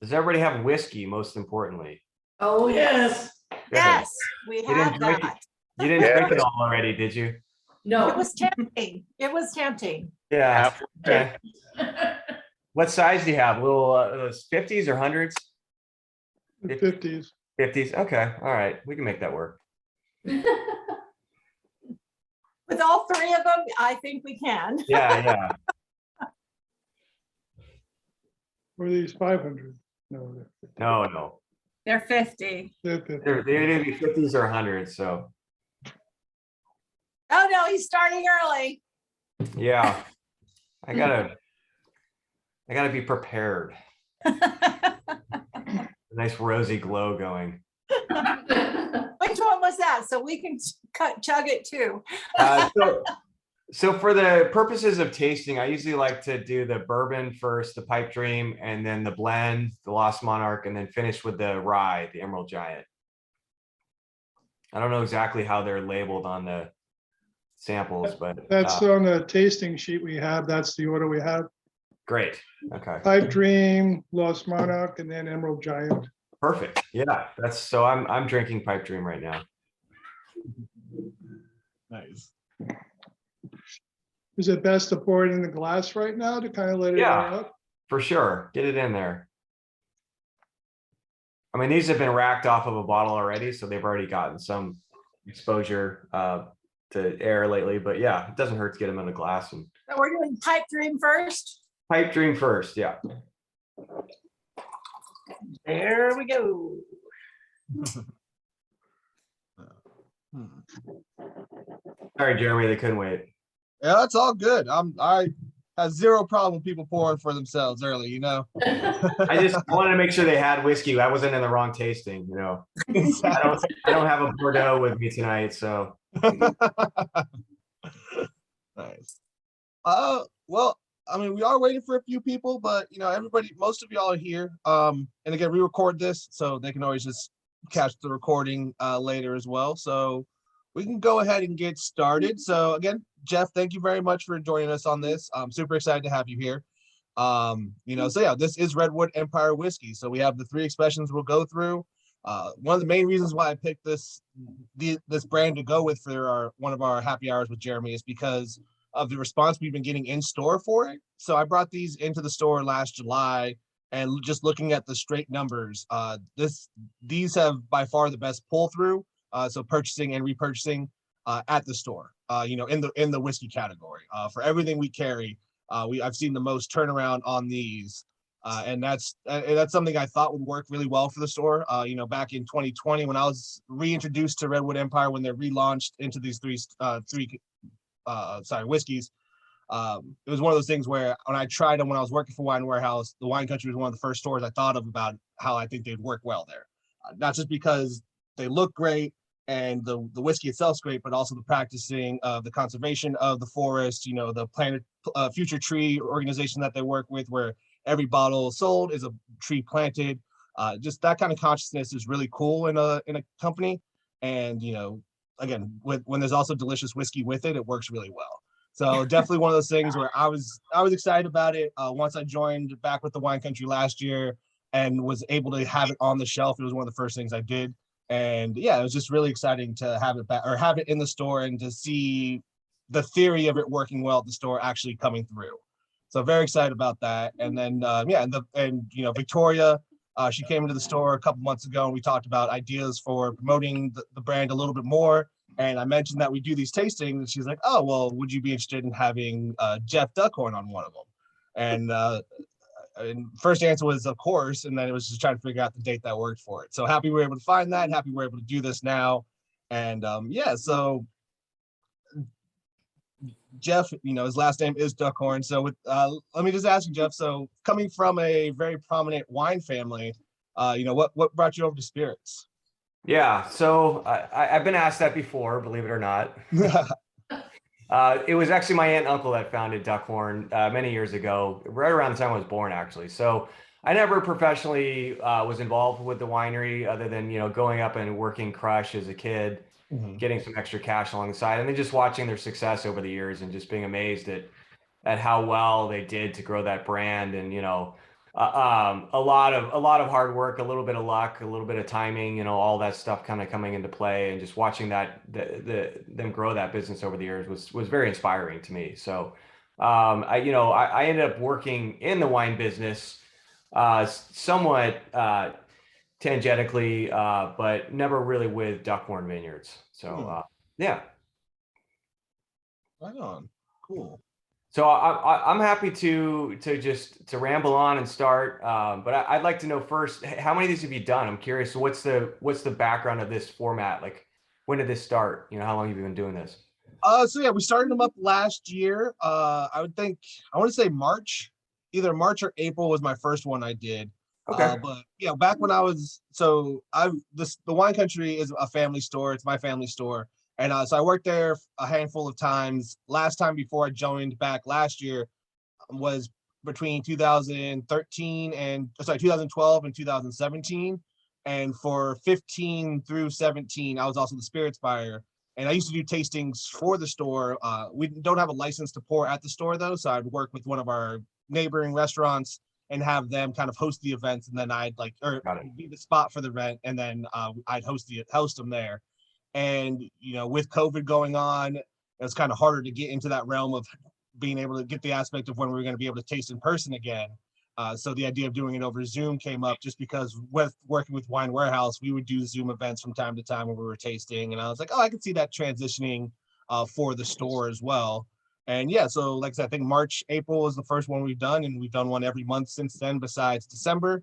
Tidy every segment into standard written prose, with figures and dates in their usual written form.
Does everybody have whiskey, most importantly? Oh, yes. Good. Yes, we You didn't have drink it. that. You didn't Yeah. drink it all already, did you? It No. was tempting. It was tempting. Yeah. Half- Okay. What size do you have? Little 50s or 100s? 50s. 50s. Okay. All right. We can make that work. With all three of them, I think we can. Yeah. Yeah. Or these 500? No, No, no. They're 50. they're 50. They're either be 50s or 100s. So Oh, no, he's starting early. yeah. I gotta be prepared. A nice rosy glow going. Which one was that? So we can chug it too. So for the purposes of tasting, I usually like to do the bourbon first, the Pipe Dream, and then the blend, the Lost Monarch, and then finish with the rye, the Emerald Giant. I don't know exactly how they're labeled on the samples, but That's on the tasting sheet we have. That's the order we have. great. Okay, Pipe Dream, Lost Monarch, and then Emerald Giant. perfect. Yeah, that's so I'm drinking Pipe Dream right now. Nice. Is it best to pour it in the glass right now to kind of let it Yeah. air out? For sure. Get it in there. I mean, these have been racked off of a bottle already, so they've already gotten some exposure to air lately. But yeah, it doesn't hurt to get them in a glass. And So we're doing Pipe Dream first. Pipe Dream first, yeah. There we go. Sorry, Jeremy, they couldn't wait. Yeah, that's all good. I have zero problem with people pouring for themselves early, you know. I wanted to make sure they had whiskey. I wasn't in the wrong tasting, you know. I don't have a Bordeaux with me tonight, so Nice. Well, I mean, we are waiting for a few people, but you know, everybody, most of y'all are here. And again, we record this, so they can always just catch the recording later as well. So we can go ahead and get started. So again, Jeff, thank you very much for joining us on this. I'm super excited to have you here. You know, so yeah, this is Redwood Empire Whiskey. So we have the 3 expressions we'll go through. One of the main reasons why I picked this brand to go with for one of our happy hours with Jeremy is because of the response we've been getting in store for it. So I brought these into the store last July, and just looking at the straight numbers, these have by far the best pull through. So purchasing and repurchasing at the store, you know, in the whiskey category, for everything we carry, I've seen the most turnaround on these, and that's something I thought would work really well for the store. You know, back in 2020 when I was reintroduced to Redwood Empire when they're relaunched into these three whiskeys. It was one of those things where when I tried them when I was working for Wine Warehouse, the Wine Country was one of the first stores I thought of about how I think they'd work well there. Not just because they look great and the whiskey itself is great, but also the practicing of the conservation of the forest, you know, the Planet Future Tree organization that they work with, where every bottle sold is a tree planted. Just that kind of consciousness is really cool in a company. And, you know, again, when there's also delicious whiskey with it, it works really well. So definitely one of those things where I was excited about it. Once I joined back with the Wine Country last year and was able to have it on the shelf, it was one of the first things I did. And yeah, it was just really exciting to have it back or have it in the store and to see the theory of it working well at the store actually coming through. So very excited about that. And then yeah, and you know, Victoria, she came into the store a couple months ago and we talked about ideas for promoting the brand a little bit more. And I mentioned that we do these tastings, and she's like, "Oh, well, would you be interested in having Jeff Duckhorn on one of them?" And first answer was, of course, and then it was just trying to figure out the date that worked for it. So happy we were able to find that, happy we're able to do this now. And yeah, so Jeff, you know, his last name is Duckhorn. So with, let me just ask you, Jeff, so coming from a very prominent wine family, you know, what brought you over to spirits? Yeah, so I've been asked that before, believe it or not. It was actually my aunt and uncle that founded Duckhorn many years ago, right around the time I was born, actually. So I never professionally was involved with the winery other than, you know, going up and working crush as a kid, getting some extra cash along the side, and then just watching their success over the years and just being amazed at how well they did to grow that brand. And, you know, a lot of hard work, a little bit of luck, a little bit of timing, all that stuff kind of coming into play, and just watching them grow that business over the years was very inspiring to me. So I ended up working in the wine business somewhat tangentially, but never really with Duckhorn Vineyards. So yeah. Right on. Cool. So I'm happy to ramble on and start, but I'd like to know first, how many of these have you done? I'm curious. So what's the background of this format? Like, when did this start? How long have you been doing this? So yeah, we started them up last year. I want to say March, either March or April was my first one I did. Okay. But yeah, back when the Wine Country is a family store. It's my family store. And so I worked there a handful of times. Last time before I joined back last year was between 2012 and 2017. And for 15 through 17, I was also the spirits buyer. And I used to do tastings for the store. We don't have a license to pour at the store though. So I'd work with one of our neighboring restaurants and have them kind of host the events. And then I'd be the spot for the event. And then I'd host them there. And, with COVID going on, it's kind of harder to get into that realm of being able to get the aspect of when we were going to be able to taste in person again. So the idea of doing it over Zoom came up just because with working with Wine Warehouse, we would do Zoom events from time to time when we were tasting. And I was like, oh, I could see that transitioning for the store as well. And yeah, so like I said, I think March, April was the first one we've done, and we've done one every month since then besides December.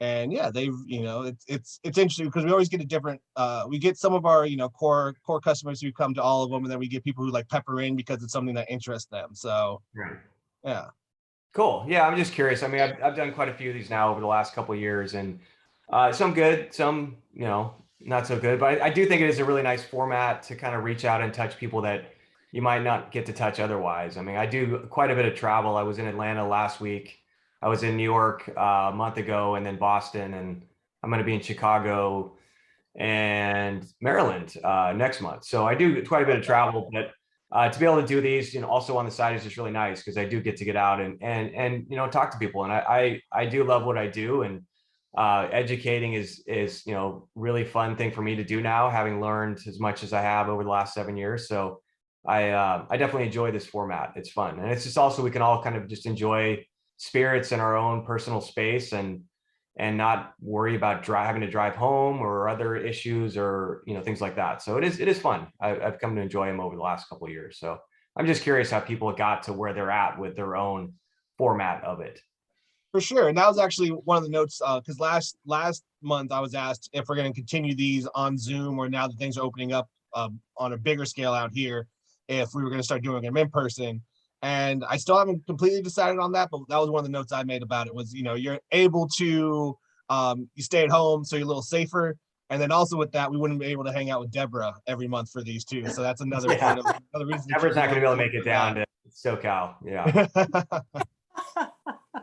And yeah, it's interesting because we always get a different, we get some of our, core customers who come to all of them. And then we get people who like pepper in because it's something that interests them. So yeah. Cool. Yeah, I'm just curious. I mean, I've done quite a few of these now over the last couple of years, and some good, some not so good. But I do think it is a really nice format to kind of reach out and touch people that you might not get to touch otherwise. I mean, I do quite a bit of travel. I was in Atlanta last week. I was in New York a month ago, and then Boston, and I'm going to be in Chicago and Maryland next month. So I do quite a bit of travel, but to be able to do these, also on the side is just really nice because I do get out and talk to people, and I do love what I do, and educating is really fun thing for me to do now, having learned as much as I have over the last 7 years. So I definitely enjoy this format. It's fun, and it's just also we can all kind of just enjoy spirits in our own personal space and not worry about having to drive home or other issues or things like that. So it is fun. I've come to enjoy them over the last couple of years. So I'm just curious how people got to where they're at with their own format of it. For sure. And that was actually one of the notes because last month I was asked if we're going to continue these on Zoom, or now that things are opening up on a bigger scale out here, if we were going to start doing them in person. And I still haven't completely decided on that, but that was one of the notes I made about it was, you're able to, you stay at home, so you're a little safer. And then also with that, we wouldn't be able to hang out with Deborah every month for these too. So that's another point of another reason. Deborah's not going to be able to make it down to SoCal. Yeah.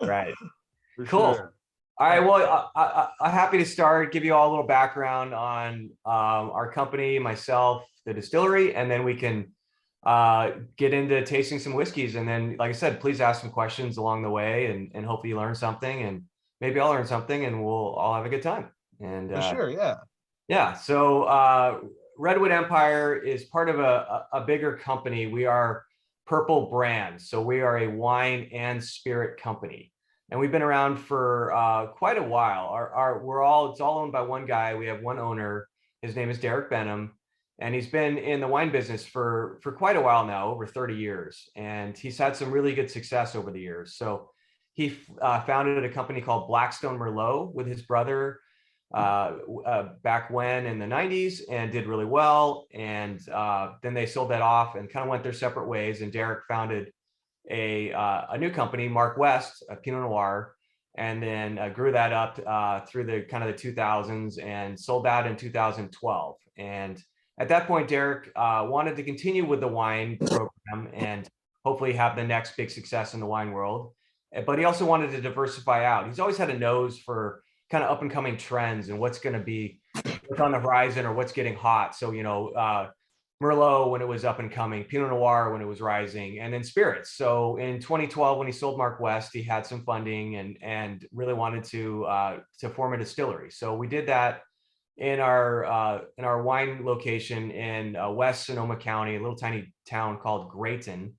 Right. For cool. Sure. All right. Well, I'm happy to start, give you all a little background on our company, myself, the distillery, and then we can get into tasting some whiskeys. And then, like I said, please ask some questions along the way, and hopefully you learn something, and maybe I'll learn something, and we'll all have a good time. And for sure. Yeah. Yeah. So Redwood Empire is part of a bigger company. We are Purple Brands. So we are a wine and spirit company. And we've been around for quite a while. It's all owned by one guy. We have one owner. His name is Derek Benham. And he's been in the wine business for quite a while now, over 30 years. And he's had some really good success over the years. So he founded a company called Blackstone Merlot with his brother back when in the 90s, and did really well. And then they sold that off and kind of went their separate ways. And Derek founded a new company, Mark West, a Pinot Noir, and then grew that up through the kind of the 2000s and sold that in 2012. And at that point, Derek wanted to continue with the wine program and hopefully have the next big success in the wine world. But he also wanted to diversify out. He's always had a nose for kind of up and coming trends and what's going to be what's on the horizon or what's getting hot. So, Merlot when it was up and coming, Pinot Noir when it was rising, and then spirits. So in 2012, when he sold Mark West, he had some funding and really wanted to form a distillery. So we did that in our wine location in West Sonoma County, a little tiny town called Grayton.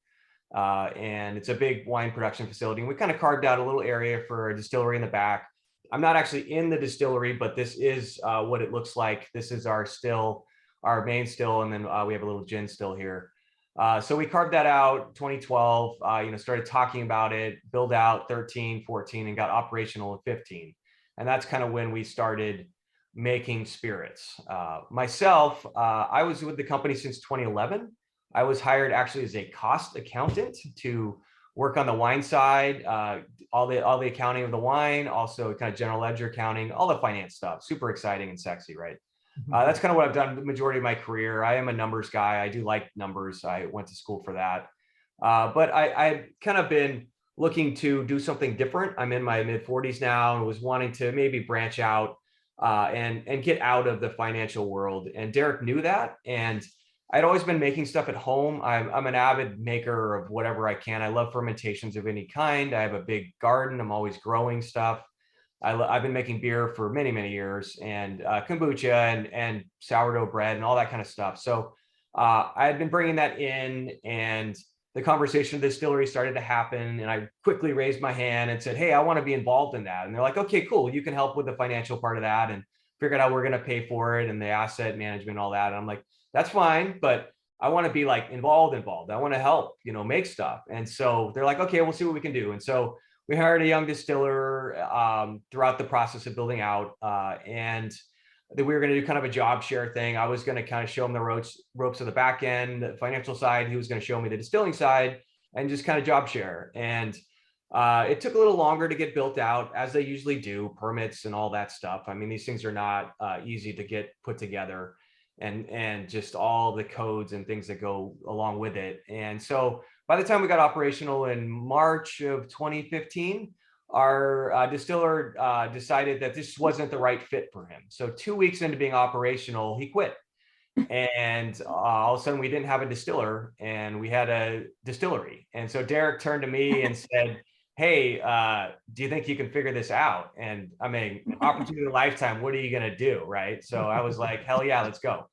And it's a big wine production facility. And we kind of carved out a little area for a distillery in the back. I'm not actually in the distillery, but this is what it looks like. This is our still, our main still, and then we have a little gin still here. So we carved that out 2012, started talking about it, build out 13, 14, and got operational in 15. And that's kind of when we started making spirits. Myself, I was with the company since 2011. I was hired actually as a cost accountant to work on the wine side, all the accounting of the wine, also kind of general ledger accounting, all the finance stuff. Super exciting and sexy, right? That's kind of what I've done the majority of my career. I am a numbers guy. I do like numbers. I went to school for that. But I've kind of been looking to do something different. I'm in my mid 40s now and was wanting to maybe branch out and get out of the financial world. And Derek knew that. And I'd always been making stuff at home. I'm an avid maker of whatever I can. I love fermentations of any kind. I have a big garden. I'm always growing stuff. I've been making beer for many, many years, and kombucha and sourdough bread and all that kind of stuff. So I had been bringing that in, and the conversation of the distillery started to happen. And I quickly raised my hand and said, "Hey, I want to be involved in that." And they're like, "Okay, cool. You can help with the financial part of that and figure out how we're going to pay for it and the asset management and all that." And I'm like, "That's fine, but I want to be like involved. I want to help, make stuff." And so they're like, "Okay, we'll see what we can do." And so we hired a young distiller throughout the process of building out, and that we were going to do kind of a job share thing. I was going to kind of show him the ropes of the back end, the financial side. He was going to show me the distilling side, and just kind of job share. And it took a little longer to get built out, as they usually do, permits and all that stuff. I mean, these things are not easy to get put together, and just all the codes and things that go along with it. And so by the time we got operational in March of 2015, our distiller decided that this wasn't the right fit for him. So 2 weeks into being operational, he quit. And all of a sudden we didn't have a distiller and we had a distillery. And so Derek turned to me and said, "Hey, do you think you can figure this out?" And I mean, opportunity of a lifetime, what are you going to do? Right. So I was like, hell yeah, let's go.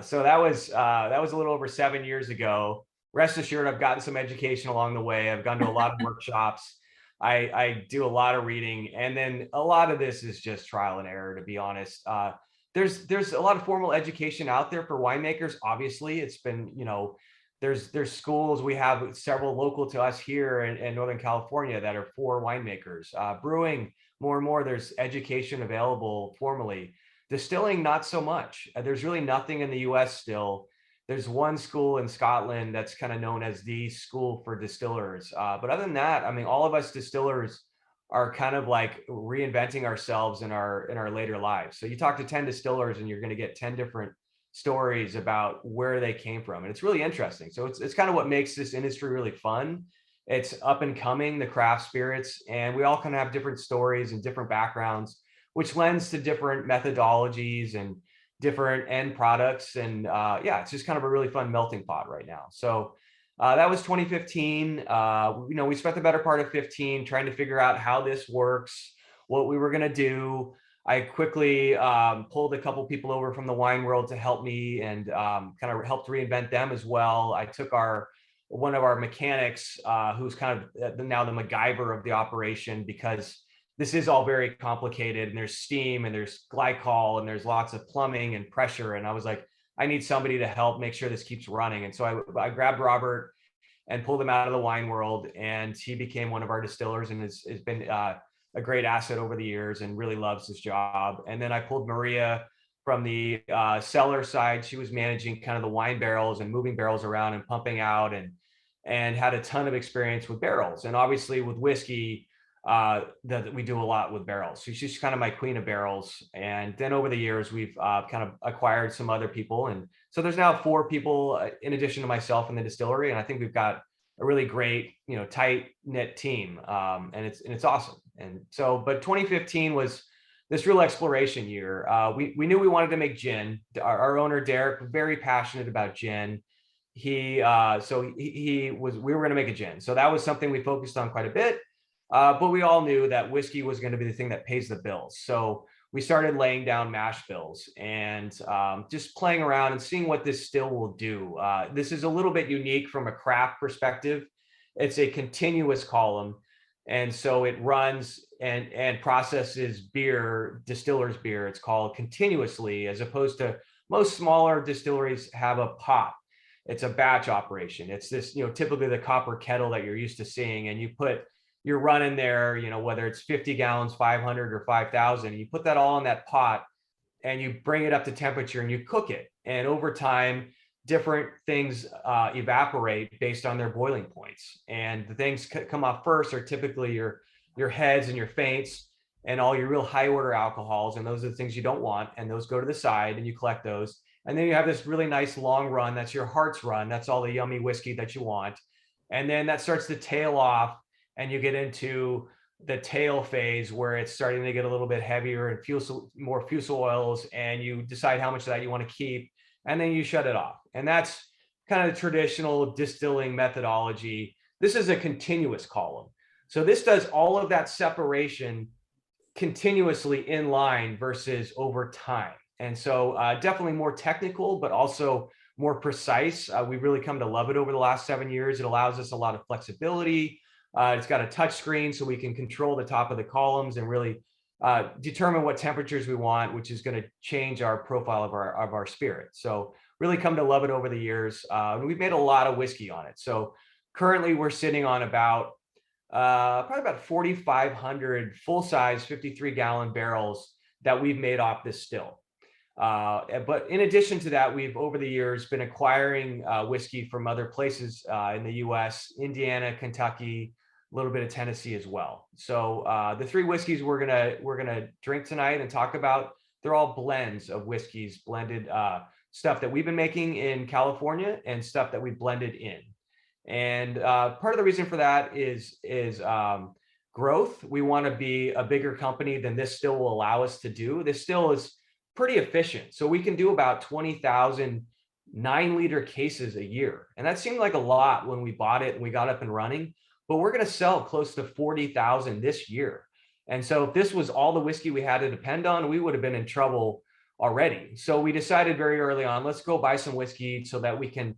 So that was a little over 7 years ago. Rest assured, I've gotten some education along the way. I've gone to a lot of workshops. I do a lot of reading, and then a lot of this is just trial and error, to be honest. There's a lot of formal education out there for winemakers. Obviously, it's been, there's schools. We have several local to us here in Northern California that are for winemakers. Brewing, more and more, there's education available formally. Distilling, not so much. There's really nothing in the US still. There's one school in Scotland that's kind of known as the school for distillers. But other than that, I mean, all of us distillers are kind of like reinventing ourselves in our later lives. So you talk to 10 distillers and you're going to get 10 different stories about where they came from. And it's really interesting. So it's kind of what makes this industry really fun. It's up and coming, the craft spirits, and we all kind of have different stories and different backgrounds, which lends to different methodologies and different end products. And it's just kind of a really fun melting pot right now. So that was 2015. We spent the better part of 15 trying to figure out how this works, what we were going to do. I quickly pulled a couple people over from the wine world to help me and kind of helped reinvent them as well. I took one of our mechanics, who's kind of now the MacGyver of the operation, because this is all very complicated, and there's steam and there's glycol and there's lots of plumbing and pressure. And I was like, I need somebody to help make sure this keeps running. And so I grabbed Robert and pulled him out of the wine world, and he became one of our distillers and has been a great asset over the years and really loves his job. And then I pulled Maria from the cellar side. She was managing kind of the wine barrels and moving barrels around and pumping out, and had a ton of experience with barrels. And obviously with whiskey, that we do a lot with barrels. So she's kind of my queen of barrels. And then over the years, we've kind of acquired some other people. And so there's now 4 people in addition to myself in the distillery. And I think we've got a really great, tight knit team. And it's awesome. And so, but 2015 was this real exploration year. We knew we wanted to make gin. Our owner Derek was very passionate about gin. He was we were going to make a gin, so that was something we focused on quite a bit. But we all knew that whiskey was going to be the thing that pays the bills. So we started laying down mash bills and just playing around and seeing what this still will do. This is a little bit unique from a craft perspective. It's a continuous column. And so it runs and processes beer, distiller's beer, it's called, continuously, as opposed to most smaller distilleries have a pot. It's a batch operation. It's this, typically the copper kettle that you're used to seeing, and you're running there, whether it's 50 gallons, 500 or 5,000, you put that all in that pot and you bring it up to temperature and you cook it. And over time, different things evaporate based on their boiling points. And the things come off first are typically your heads and your feints and all your real high order alcohols. And those are the things you don't want. And those go to the side and you collect those. And then you have this really nice long run. That's your heart's run. That's all the yummy whiskey that you want. And then that starts to tail off and you get into the tail phase where it's starting to get a little bit heavier and more fusel oils. And you decide how much of that you want to keep. And then you shut it off. And that's kind of the traditional distilling methodology. This is a continuous column. So this does all of that separation continuously in line versus over time. And so definitely more technical, but also more precise. We've really come to love it over the last 7 years. It allows us a lot of flexibility. It's got a touch screen so we can control the top of the columns and really determine what temperatures we want, which is going to change our profile of our spirit. So really come to love it over the years. We've made a lot of whiskey on it. So currently we're sitting on probably about 4,500 full-size 53-gallon barrels that we've made off this still. But in addition to that, we've over the years been acquiring whiskey from other places in the U.S., Indiana, Kentucky, a little bit of Tennessee as well. So the three whiskeys we're gonna drink tonight and talk about, they're all blends of whiskeys, blended stuff that we've been making in California and stuff that we blended in. And part of the reason for that is growth. We want to be a bigger company than this still will allow us to do. This still is pretty efficient. So we can do about 20,000 9-liter cases a year. And that seemed like a lot when we bought it and we got up and running, but we're going to sell close to 40,000 this year. And so if this was all the whiskey we had to depend on, we would have been in trouble already. So we decided very early on, let's go buy some whiskey so that we can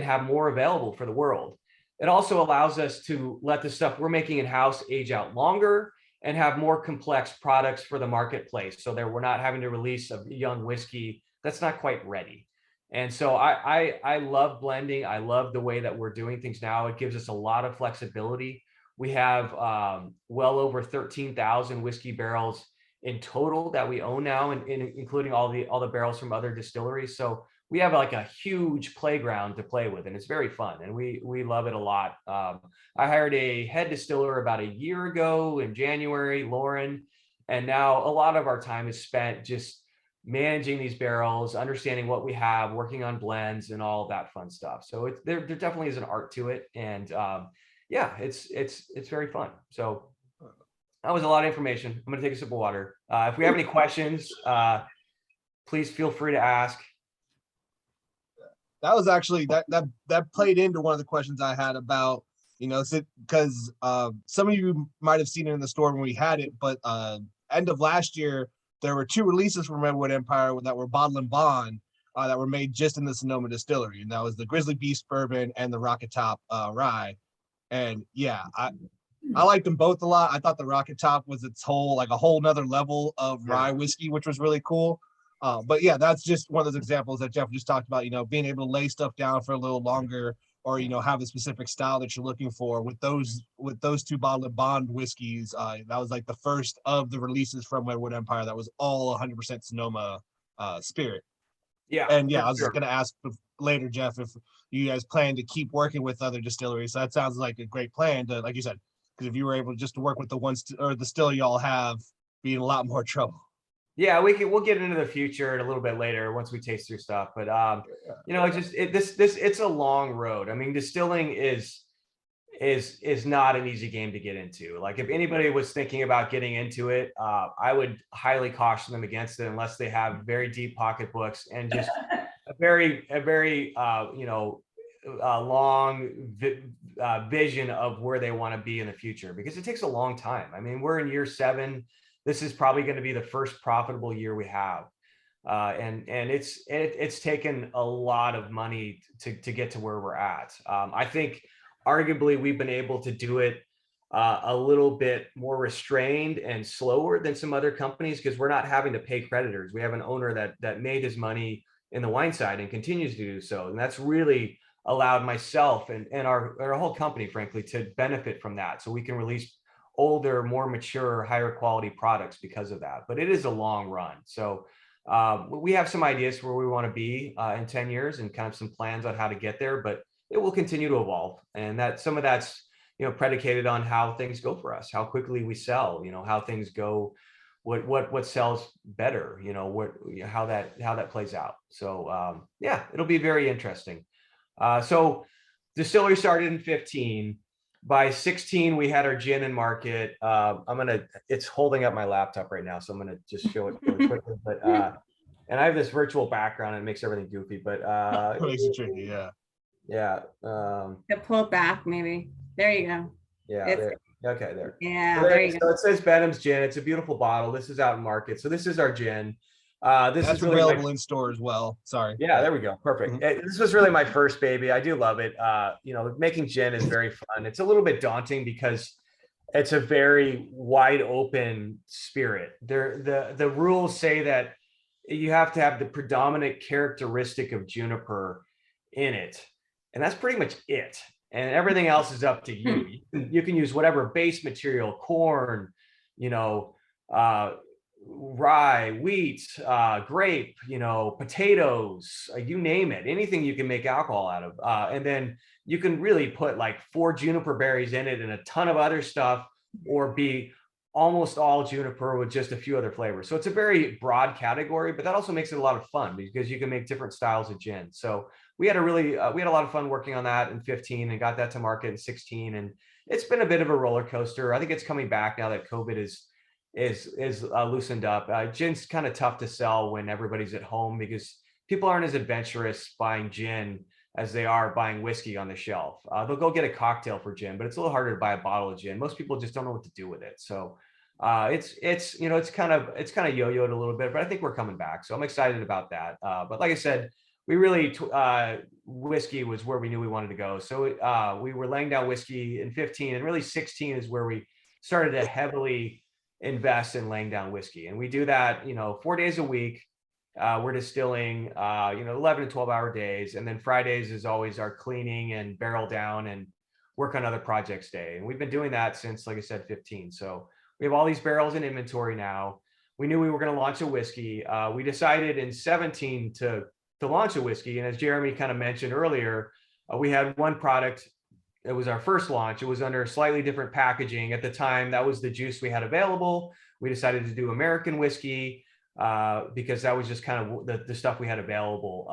have more available for the world. It also allows us to let the stuff we're making in-house age out longer and have more complex products for the marketplace, so that we're not having to release a young whiskey that's not quite ready. And so I love blending. I love the way that we're doing things now. It gives us a lot of flexibility. We have well over 13,000 whiskey barrels in total that we own now, and including all the barrels from other distilleries. So we have like a huge playground to play with, and it's very fun, and we love it a lot. I hired a head distiller about a year ago in January, Lauren, and now a lot of our time is spent just managing these barrels, understanding what we have, working on blends and all of that fun stuff. So there definitely is an art to it, and yeah, it's very fun. So that was a lot of information. I'm going to take a sip of water. If we have any questions, please feel free to ask. That was actually that played into one of the questions I had about, because some of you might have seen it in the store when we had it, but end of last year, there were 2 releases from Redwood Empire that were bottle and bond that were made just in the Sonoma distillery. And that was the Grizzly Beast bourbon and the Rocket Top rye. And yeah, I liked them both a lot. I thought the Rocket Top was a whole nother level of rye whiskey, which was really cool. But yeah, that's just one of those examples that Jeff just talked about, being able to lay stuff down for a little longer, or, have a specific style that you're looking for. With those 2 bottle and bond whiskeys, that was like the first of the releases from Redwood Empire that was all 100% Sonoma spirit. Yeah. And yeah, I was just going to ask later, Jeff, if you guys plan to keep working with other distilleries. So that sounds like a great plan to, like you said, because if you were able just to work with the ones or the still y'all have, be in a lot more trouble. Yeah, we'll get into the future a little bit later once we taste through stuff. But it's a long road. I mean, distilling is not an easy game to get into. Like if anybody was thinking about getting into it, I would highly caution them against it unless they have very deep pocketbooks and just a very long vision of where they want to be in the future, because it takes a long time. I mean, we're in year 7. This is probably going to be the first profitable year we have. And it's taken a lot of money to get to where we're at. I think arguably we've been able to do it a little bit more restrained and slower than some other companies, because we're not having to pay creditors. We have an owner that made his money in the wine side and continues to do so. And that's really allowed myself and our whole company, frankly, to benefit from that. So we can release older, more mature, higher quality products because of that. But it is a long run. So we have some ideas where we want to be in 10 years and kind of some plans on how to get there, but it will continue to evolve. And that some of that's, predicated on how things go for us, how quickly we sell, how things go, what sells better, how that plays out. So yeah, it'll be very interesting. So distillery started in 15. By 16, we had our gin in market. It's holding up my laptop right now, so I'm gonna just show it really quickly. But and I have this virtual background and it makes everything goofy. But That makes it tricky, yeah. yeah, Pull it back, maybe. There you go. yeah. It's- There. Okay, there. Yeah, So there you go. So it says Benham's Gin. It's a beautiful bottle. This is out in market. So this is our gin. This That's is really available in store as well. Sorry. Yeah, there we go. Perfect. This was really my first baby. I do love it. Making gin is very fun. It's a little bit daunting because it's a very wide open spirit. The rules say that you have to have the predominant characteristic of juniper in it, and that's pretty much it. And everything else is up to you. You can use whatever base material, corn, rye, wheat, grape, potatoes, you name it, anything you can make alcohol out of. And then you can really put like 4 juniper berries in it and a ton of other stuff, or be almost all juniper with just a few other flavors. So it's a very broad category, but that also makes it a lot of fun because you can make different styles of gin. So we had a lot of fun working on that in 15 and got that to market in 16. And it's been a bit of a roller coaster. I think it's coming back now that COVID is loosened up. Gin's kind of tough to sell when everybody's at home because people aren't as adventurous buying gin as they are buying whiskey on the shelf. They'll go get a cocktail for gin, but it's a little harder to buy a bottle of gin. Most people just don't know what to do with it. So it's kind of yo-yoed a little bit, but I think we're coming back. So I'm excited about that. But like I said, we really whiskey was where we knew we wanted to go. So we were laying down whiskey in 15, and really 16 is where we started to heavily invest in laying down whiskey. And we do that, 4 days a week. We're distilling, 11 to 12-hour days. And then Fridays is always our cleaning and barrel down and work on other projects day. And we've been doing that since, like I said, 15. So we have all these barrels in inventory now. We knew we were going to launch a whiskey. We decided in 17 to launch a whiskey. And as Jeremy kind of mentioned earlier, we had one product. It was our first launch. It was under slightly different packaging. At the time, that was the juice we had available. We decided to do American whiskey because that was just kind of the stuff we had available.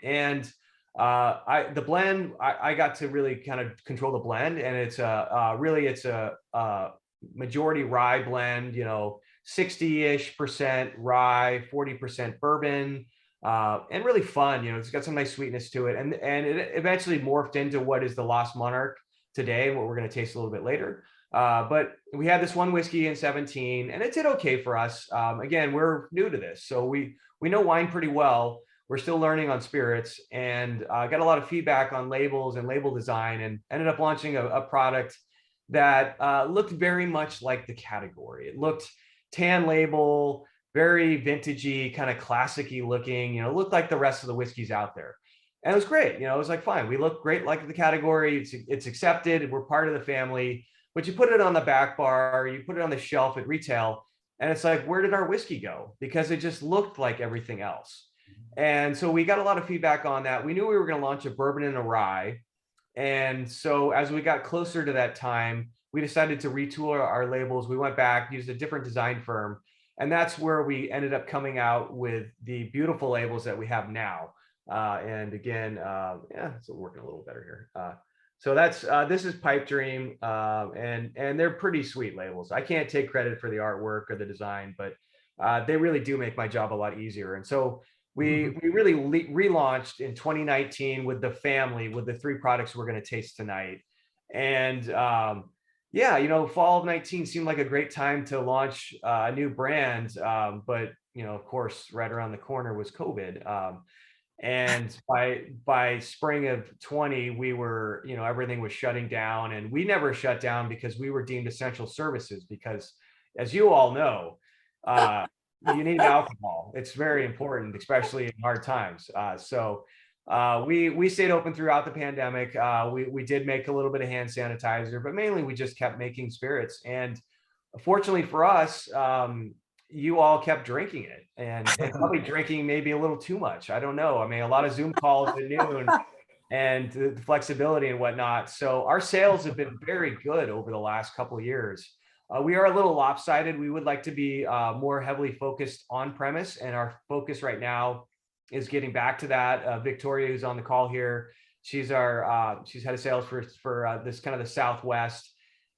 The blend, I got to really kind of control the blend, and it's a majority rye blend, 60-ish% rye, 40% bourbon. And really fun, it's got some nice sweetness to it. And it eventually morphed into what is the Lost Monarch today, and what we're going to taste a little bit later. But we had this one whiskey in 17, and it did okay for us. Again, we're new to this, so we know wine pretty well. We're still learning on spirits, and got a lot of feedback on labels and label design, and ended up launching a product that looked very much like the category. It looked tan label, very vintagey, kind of classic-y looking, looked like the rest of the whiskeys out there. And it was great. It was like, fine, we look great like the category. It's accepted. We're part of the family. But you put it on the back bar, you put it on the shelf at retail, and it's like, where did our whiskey go? Because it just looked like everything else. And so we got a lot of feedback on that. We knew we were going to launch a bourbon and a rye. And so as we got closer to that time, we decided to retool our labels. We went back, used a different design firm. And that's where we ended up coming out with the beautiful labels that we have now. And again, it's working a little better here. So that's this is Pipe Dream, and they're pretty sweet labels. I can't take credit for the artwork or the design, but they really do make my job a lot easier. And so we really relaunched in 2019 with the family, with the 3 products we're going to taste tonight. And yeah, you know, fall of 19 seemed like a great time to launch a new brand, but you know, of course, right around the corner was COVID. And by spring of 20, we were, you know, everything was shutting down, and we never shut down because we were deemed essential services. Because, as you all know, you need alcohol. It's very important, especially in hard times. We stayed open throughout the pandemic. We did make a little bit of hand sanitizer, but mainly we just kept making spirits. And fortunately for us, you all kept drinking it, and probably drinking maybe a little too much. I don't know. I mean, a lot of Zoom calls at noon and the flexibility and whatnot. So our sales have been very good over the last couple of years. We are a little lopsided. We would like to be more heavily focused on premise, and our focus right now is getting back to that. Victoria, who's on the call here, she's head of sales for this kind of the Southwest.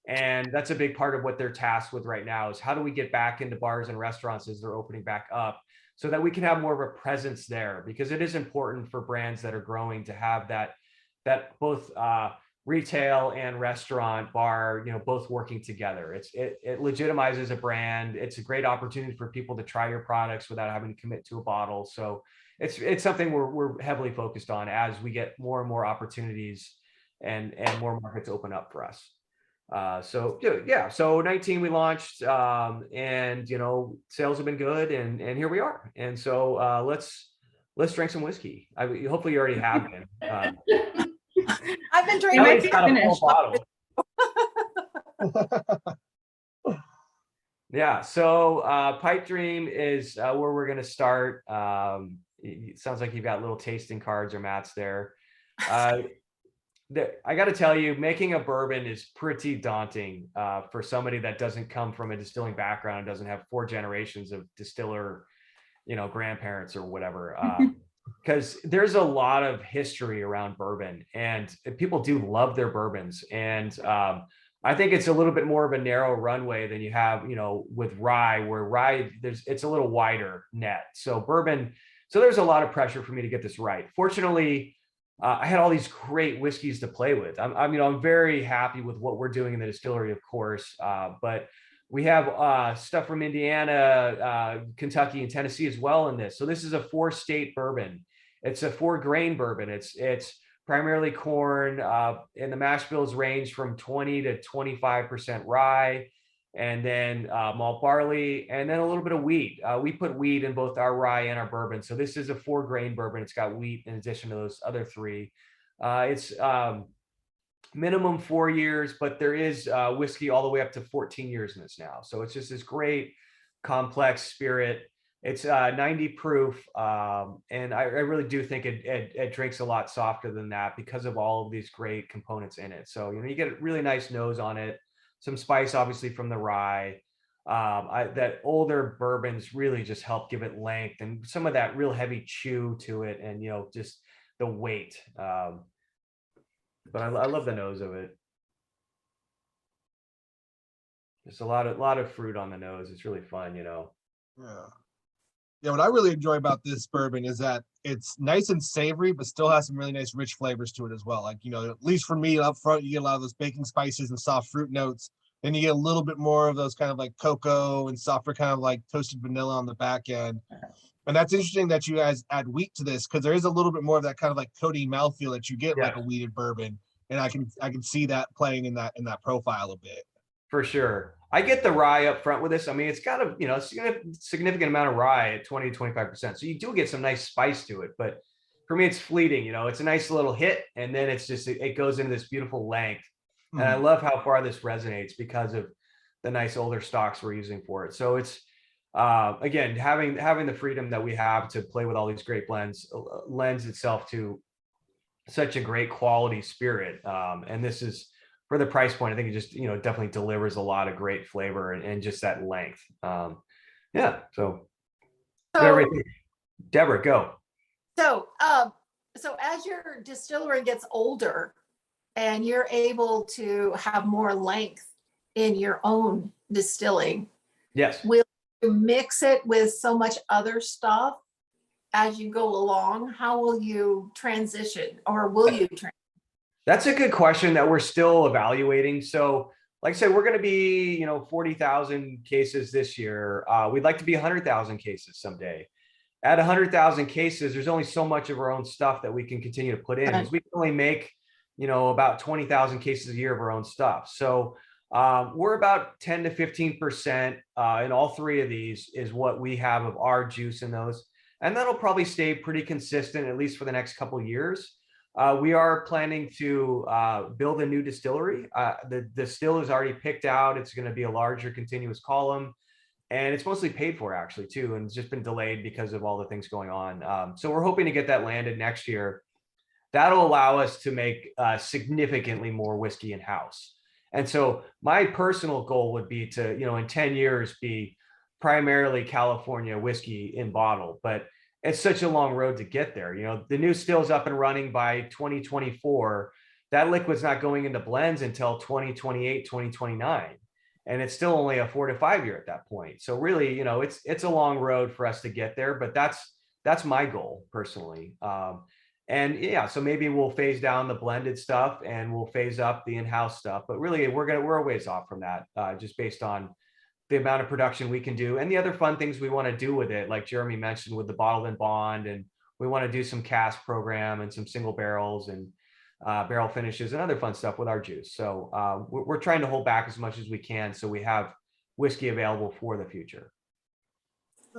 And that's a big part of what they're tasked with right now, is how do we get back into bars and restaurants as they're opening back up, so that we can have more of a presence there, because it is important for brands that are growing to have that both retail and restaurant bar, you know, both working together. It legitimizes a brand. It's a great opportunity for people to try your products without having to commit to a bottle. So it's something we're heavily focused on as we get more and more opportunities and more markets open up for us. So 19 we launched, and you know, sales have been good, and here we are. And so let's drink some whiskey. Hopefully you already have been. I've been It might drinking. be Got a full finished. bottle. Yeah, so Pipe Dream is where we're going to start. It sounds like you've got little tasting cards or mats there. I got to tell you, making a bourbon is pretty daunting for somebody that doesn't come from a distilling background and doesn't have 4 generations of distiller, you know, grandparents or whatever. Because there's a lot of history around bourbon, and people do love their bourbons. And I think it's a little bit more of a narrow runway than you have, you know, with rye, where rye it's a little wider net. So bourbon, so there's a lot of pressure for me to get this right. Fortunately, I had all these great whiskeys to play with. I'm very happy with what we're doing in the distillery, of course, but we have stuff from Indiana, Kentucky, and Tennessee as well in this. So this is a 4-state bourbon. It's a 4-grain bourbon. It's primarily corn, and the mash bills range from 20 to 25% rye, and then malt barley, and then a little bit of wheat. We put wheat in both our rye and our bourbon. So this is a 4-grain bourbon. It's got wheat in addition to those other 3. It's minimum 4 years, but there is whiskey all the way up to 14 years in this now. So it's just this great complex spirit. It's 90 proof, and I really do think it drinks a lot softer than that because of all of these great components in it. So, you know, you get a really nice nose on it, some spice obviously from the rye. That older bourbons really just help give it length and some of that real heavy chew to it, and you know, just the weight. But I love the nose of it. Just a lot of fruit on the nose. It's really fun, you know. Yeah, what I really enjoy about this bourbon is that it's nice and savory, but still has some really nice rich flavors to it as well. Like, you know, at least for me up front, you get a lot of those baking spices and soft fruit notes. Then you get a little bit more of those kind of like cocoa and softer kind of like toasted vanilla on the back end. And that's interesting that you guys add wheat to this, because there is a little bit more of that kind of like coaty mouthfeel that you get like a wheated bourbon. And I can see that playing in that profile a bit. For sure. I get the rye up front with this. I mean, it's got a, you know, significant amount of rye at 20 to 25%. So you do get some nice spice to it, but for me, it's fleeting, you know, it's a nice little hit. And then it's just, it goes into this beautiful length. And I love how far this resonates because of the nice older stocks we're using for it. So it's, again, having the freedom that we have to play with all these great blends lends itself to such a great quality spirit. And this is, for the price point, I think it just, you know, definitely delivers a lot of great flavor and just that length. Yeah. So everything. Deborah, go. So as your distillery gets older, and you're able to have more length in your own distilling, Yes. will you mix it with so much other stuff as you go along? How will you transition, or will you transition? That's a good question that we're still evaluating. So, like I said, we're going to be, 40,000 cases this year. We'd like to be 100,000 cases someday. At 100,000 cases, there's only so much of our own stuff that we can continue to put in. Right. Because we can only make, about 20,000 cases a year of our own stuff. So we're about 10 to 15% in all three of these is what we have of our juice in those. And that'll probably stay pretty consistent, at least for the next couple of years. We are planning to build a new distillery. The distill is already picked out. It's going to be a larger continuous column, and it's mostly paid for actually too. And it's just been delayed because of all the things going on. So we're hoping to get that landed next year. That'll allow us to make significantly more whiskey in house. And so my personal goal would be to, in 10 years, be primarily California whiskey in bottle, but it's such a long road to get there. The new still's up and running by 2024. That liquid's not going into blends until 2028, 2029. And it's still only a 4 to 5 year at that point. So really, it's a long road for us to get there, but that's my goal personally. And yeah, so maybe we'll phase down the blended stuff and we'll phase up the in-house stuff, but really we're a ways off from that, just based on the amount of production we can do and the other fun things we want to do with it, like Jeremy mentioned with the bottle and bond, and we want to do some cask program and some single barrels and barrel finishes and other fun stuff with our juice. So we're trying to hold back as much as we can so we have whiskey available for the future.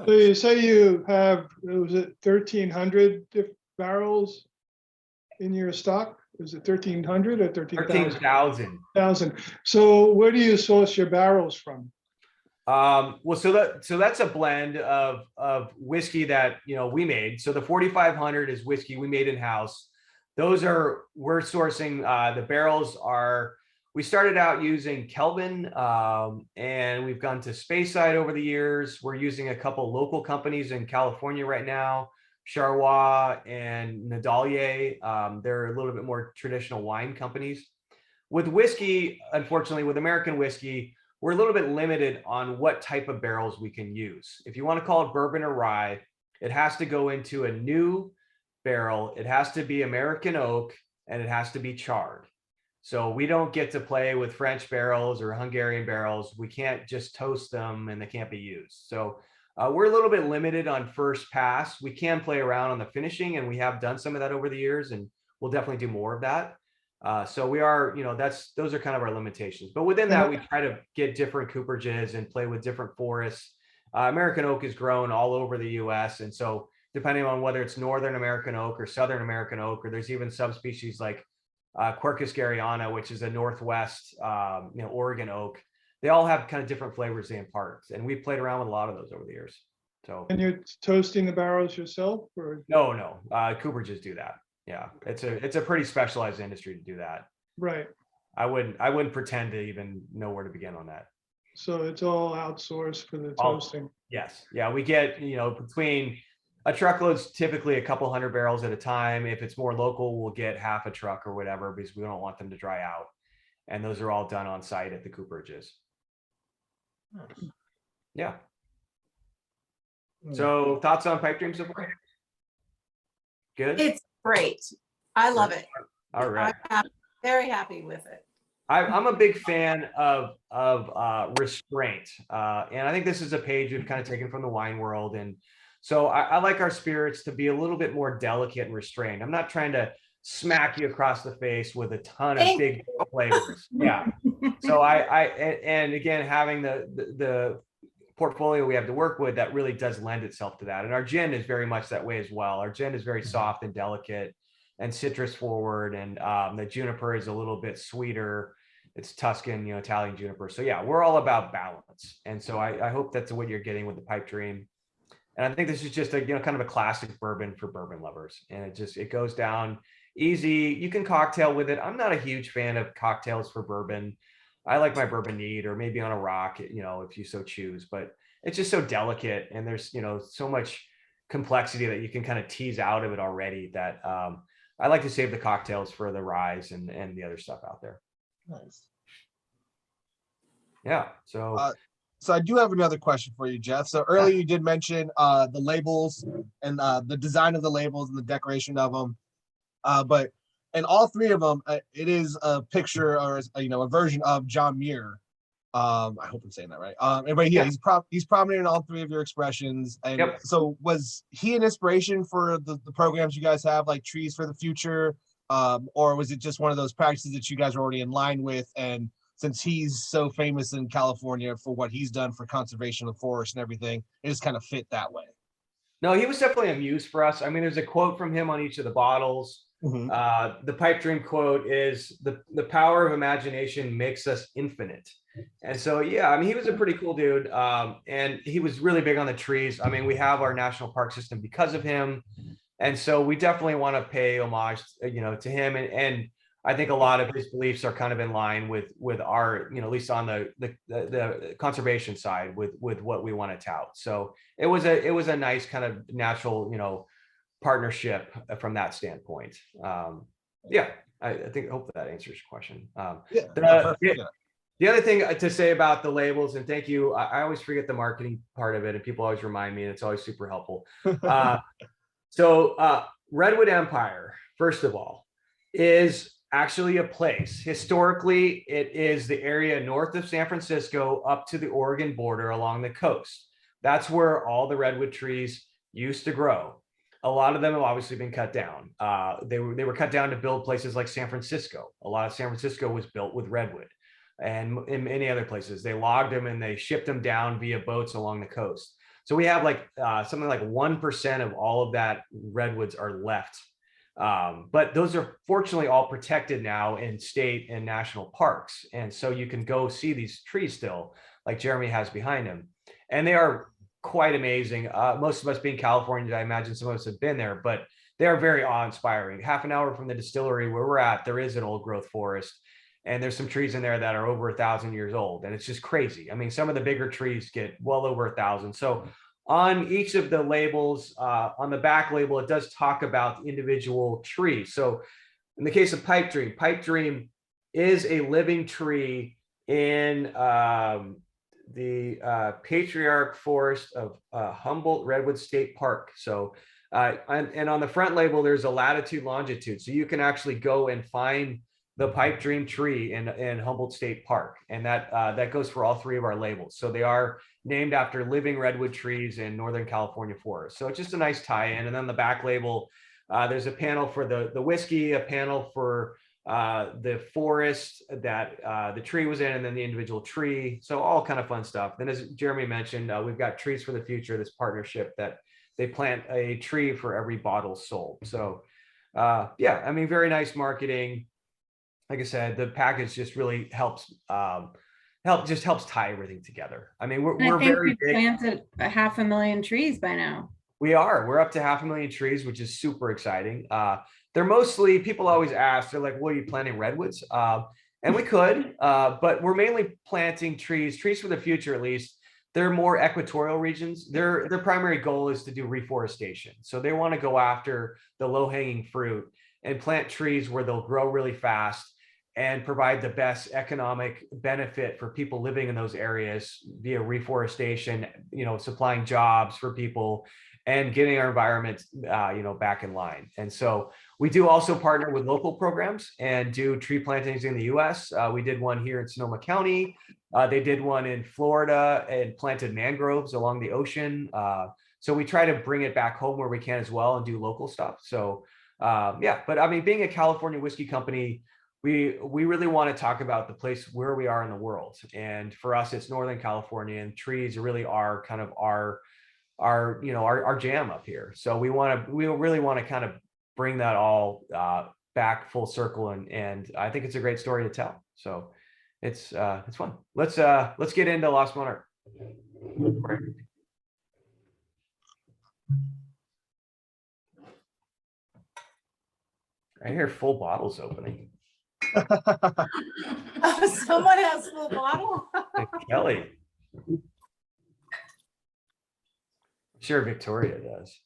So you say you have, was it 1,300 barrels in your stock? Is it 1,300 or 13,000? 13,000. So where do you source your barrels from? Well, so that's a blend of whiskey that, we made. So the 4,500 is whiskey we made in house. We're sourcing, the barrels we started out using Kelvin, and we've gone to Speyside over the years. We're using a couple local companies in California right now, Charrois and Nadalier. They're a little bit more traditional wine companies. With whiskey, unfortunately, with American whiskey, we're a little bit limited on what type of barrels we can use. If you want to call it bourbon or rye, it has to go into a new barrel. It has to be American oak, and it has to be charred. So we don't get to play with French barrels or Hungarian barrels. We can't just toast them and they can't be used. So we're a little bit limited on first pass. We can play around on the finishing, and we have done some of that over the years, and we'll definitely do more of that. So we are, those are kind of our limitations, but within that, we try to get different cooperages and play with different forests. American oak is grown all over the US. And so depending on whether it's Northern American oak or Southern American oak, or there's even subspecies like Quercus garryana, which is a Northwest, Oregon oak, they all have kind of different flavors they impart. And we've played around with a lot of those over the years. So. And you're toasting the barrels yourself, or? No, cooperages do that. Yeah, it's a pretty specialized industry to do that. Right. I wouldn't pretend to even know where to begin on that. So it's all outsourced for the toasting. Yes. Yeah, we get, between a truckload's typically a couple hundred barrels at a time. If it's more local, we'll get half a truck or whatever, because we don't want them to dry out. And those are all done on site at the cooperages. Yeah. So thoughts on Pipe Dream so far? Good. It's great. I love it. All right. I'm very happy with it. I'm a big fan of restraint. And I think this is a page we've kind of taken from the wine world. And so I like our spirits to be a little bit more delicate and restrained. I'm not trying to smack you across the face with a ton of big flavors. Yeah. So and again, having the portfolio we have to work with, that really does lend itself to that. And our gin is very much that way as well. Our gin is very soft and delicate and citrus forward. And the juniper is a little bit sweeter. It's Tuscan, Italian juniper. So yeah, we're all about balance. And so I hope that's what you're getting with the Pipe Dream. And I think this is just a, kind of a classic bourbon for bourbon lovers. And it goes down easy. You can cocktail with it. I'm not a huge fan of cocktails for bourbon. I like my bourbon neat, or maybe on a rock, if you so choose, but it's just so delicate. And there's, so much complexity that you can kind of tease out of it already, that I like to save the cocktails for the ryes and the other stuff out there. Nice. Yeah. So So I do have another question for you, Jeff. So earlier you did mention the labels and the design of the labels and the decoration of them. But in all three of them, it is a picture or a version of John Muir. I hope I'm saying that right. But yeah, he's prominent in all three of your expressions. And Yep. so was he an inspiration for the programs you guys have, like Trees for the Future? Or was it just one of those practices that you guys are already in line with? And since he's so famous in California for what he's done for conservation of forests and everything, it just kind of fit that way. no, he was definitely a muse for us. I mean, there's a quote from him on each of the bottles. The pipe dream quote is the power of imagination makes us infinite. And so, yeah, I mean, he was a pretty cool dude. And he was really big on the trees. I mean, we have our national park system because of him. And so we definitely want to pay homage, to him. And I think a lot of his beliefs are kind of in line with our, at least on the conservation side with what we want to tout. So it was a nice kind of natural, partnership from that standpoint. Yeah, I hope that answers your question. The other thing to say about the labels, and thank you, I always forget the marketing part of it, and people always remind me, and it's always super helpful. So Redwood Empire, first of all, is actually a place. Historically, it is the area north of San Francisco up to the Oregon border along the coast. That's where all the redwood trees used to grow. A lot of them have obviously been cut down. They were cut down to build places like San Francisco. A lot of San Francisco was built with redwood, and in many other places they logged them and they shipped them down via boats along the coast. So we have something like 1% of all of that redwoods are left. But those are fortunately all protected now in state and national parks. And so you can go see these trees still, like Jeremy has behind him. And they are quite amazing. Most of us being Californians, I imagine some of us have been there, but they are very awe-inspiring. Half an hour from the distillery where we're at, there is an old growth forest. And there's some trees in there that are over 1,000 years old. And it's just crazy. I mean, some of the bigger trees get well over 1,000. So on each of the labels, on the back label, it does talk about the individual trees. So in the case of Pipe Dream is a living tree in the Patriarch Forest of Humboldt Redwood State Park. So, and on the front label, there's a latitude, longitude. So you can actually go and find the Pipe Dream tree in Humboldt State Park. And that goes for all three of our labels. So they are named after living redwood trees in Northern California forests. So it's just a nice tie-in. And then the back label, there's a panel for the whiskey, a panel for the forest that the tree was in, and then the individual tree. So all kind of fun stuff. Then as Jeremy mentioned, we've got Trees for the Future, this partnership that they plant a tree for every bottle sold. So yeah, I mean, very nice marketing. Like I said, the package just really helps tie everything together. I mean, we're very big. Planted 500,000 trees by now. We're up to 500,000 trees, which is super exciting. They're mostly, people always ask, they're like, well, are you planting redwoods? And we could, but we're mainly planting trees for the future, at least. They're more equatorial regions. Their primary goal is to do reforestation. So they want to go after the low-hanging fruit and plant trees where they'll grow really fast and provide the best economic benefit for people living in those areas via reforestation, supplying jobs for people and getting our environment, back in line. And so we do also partner with local programs and do tree plantings in the US. We did one here in Sonoma County. They did one in Florida and planted mangroves along the ocean. So we try to bring it back home where we can as well and do local stuff. So yeah, but I mean, being a California whiskey company, we really want to talk about the place where we are in the world. And for us, it's Northern California, and trees really are kind of our jam up here. So we really want to kind of bring that all back full circle. And I think it's a great story to tell. So it's fun. Let's get into Lost Monarch. I hear full bottles opening. Someone has full bottle. Kelly. Sure, Victoria does.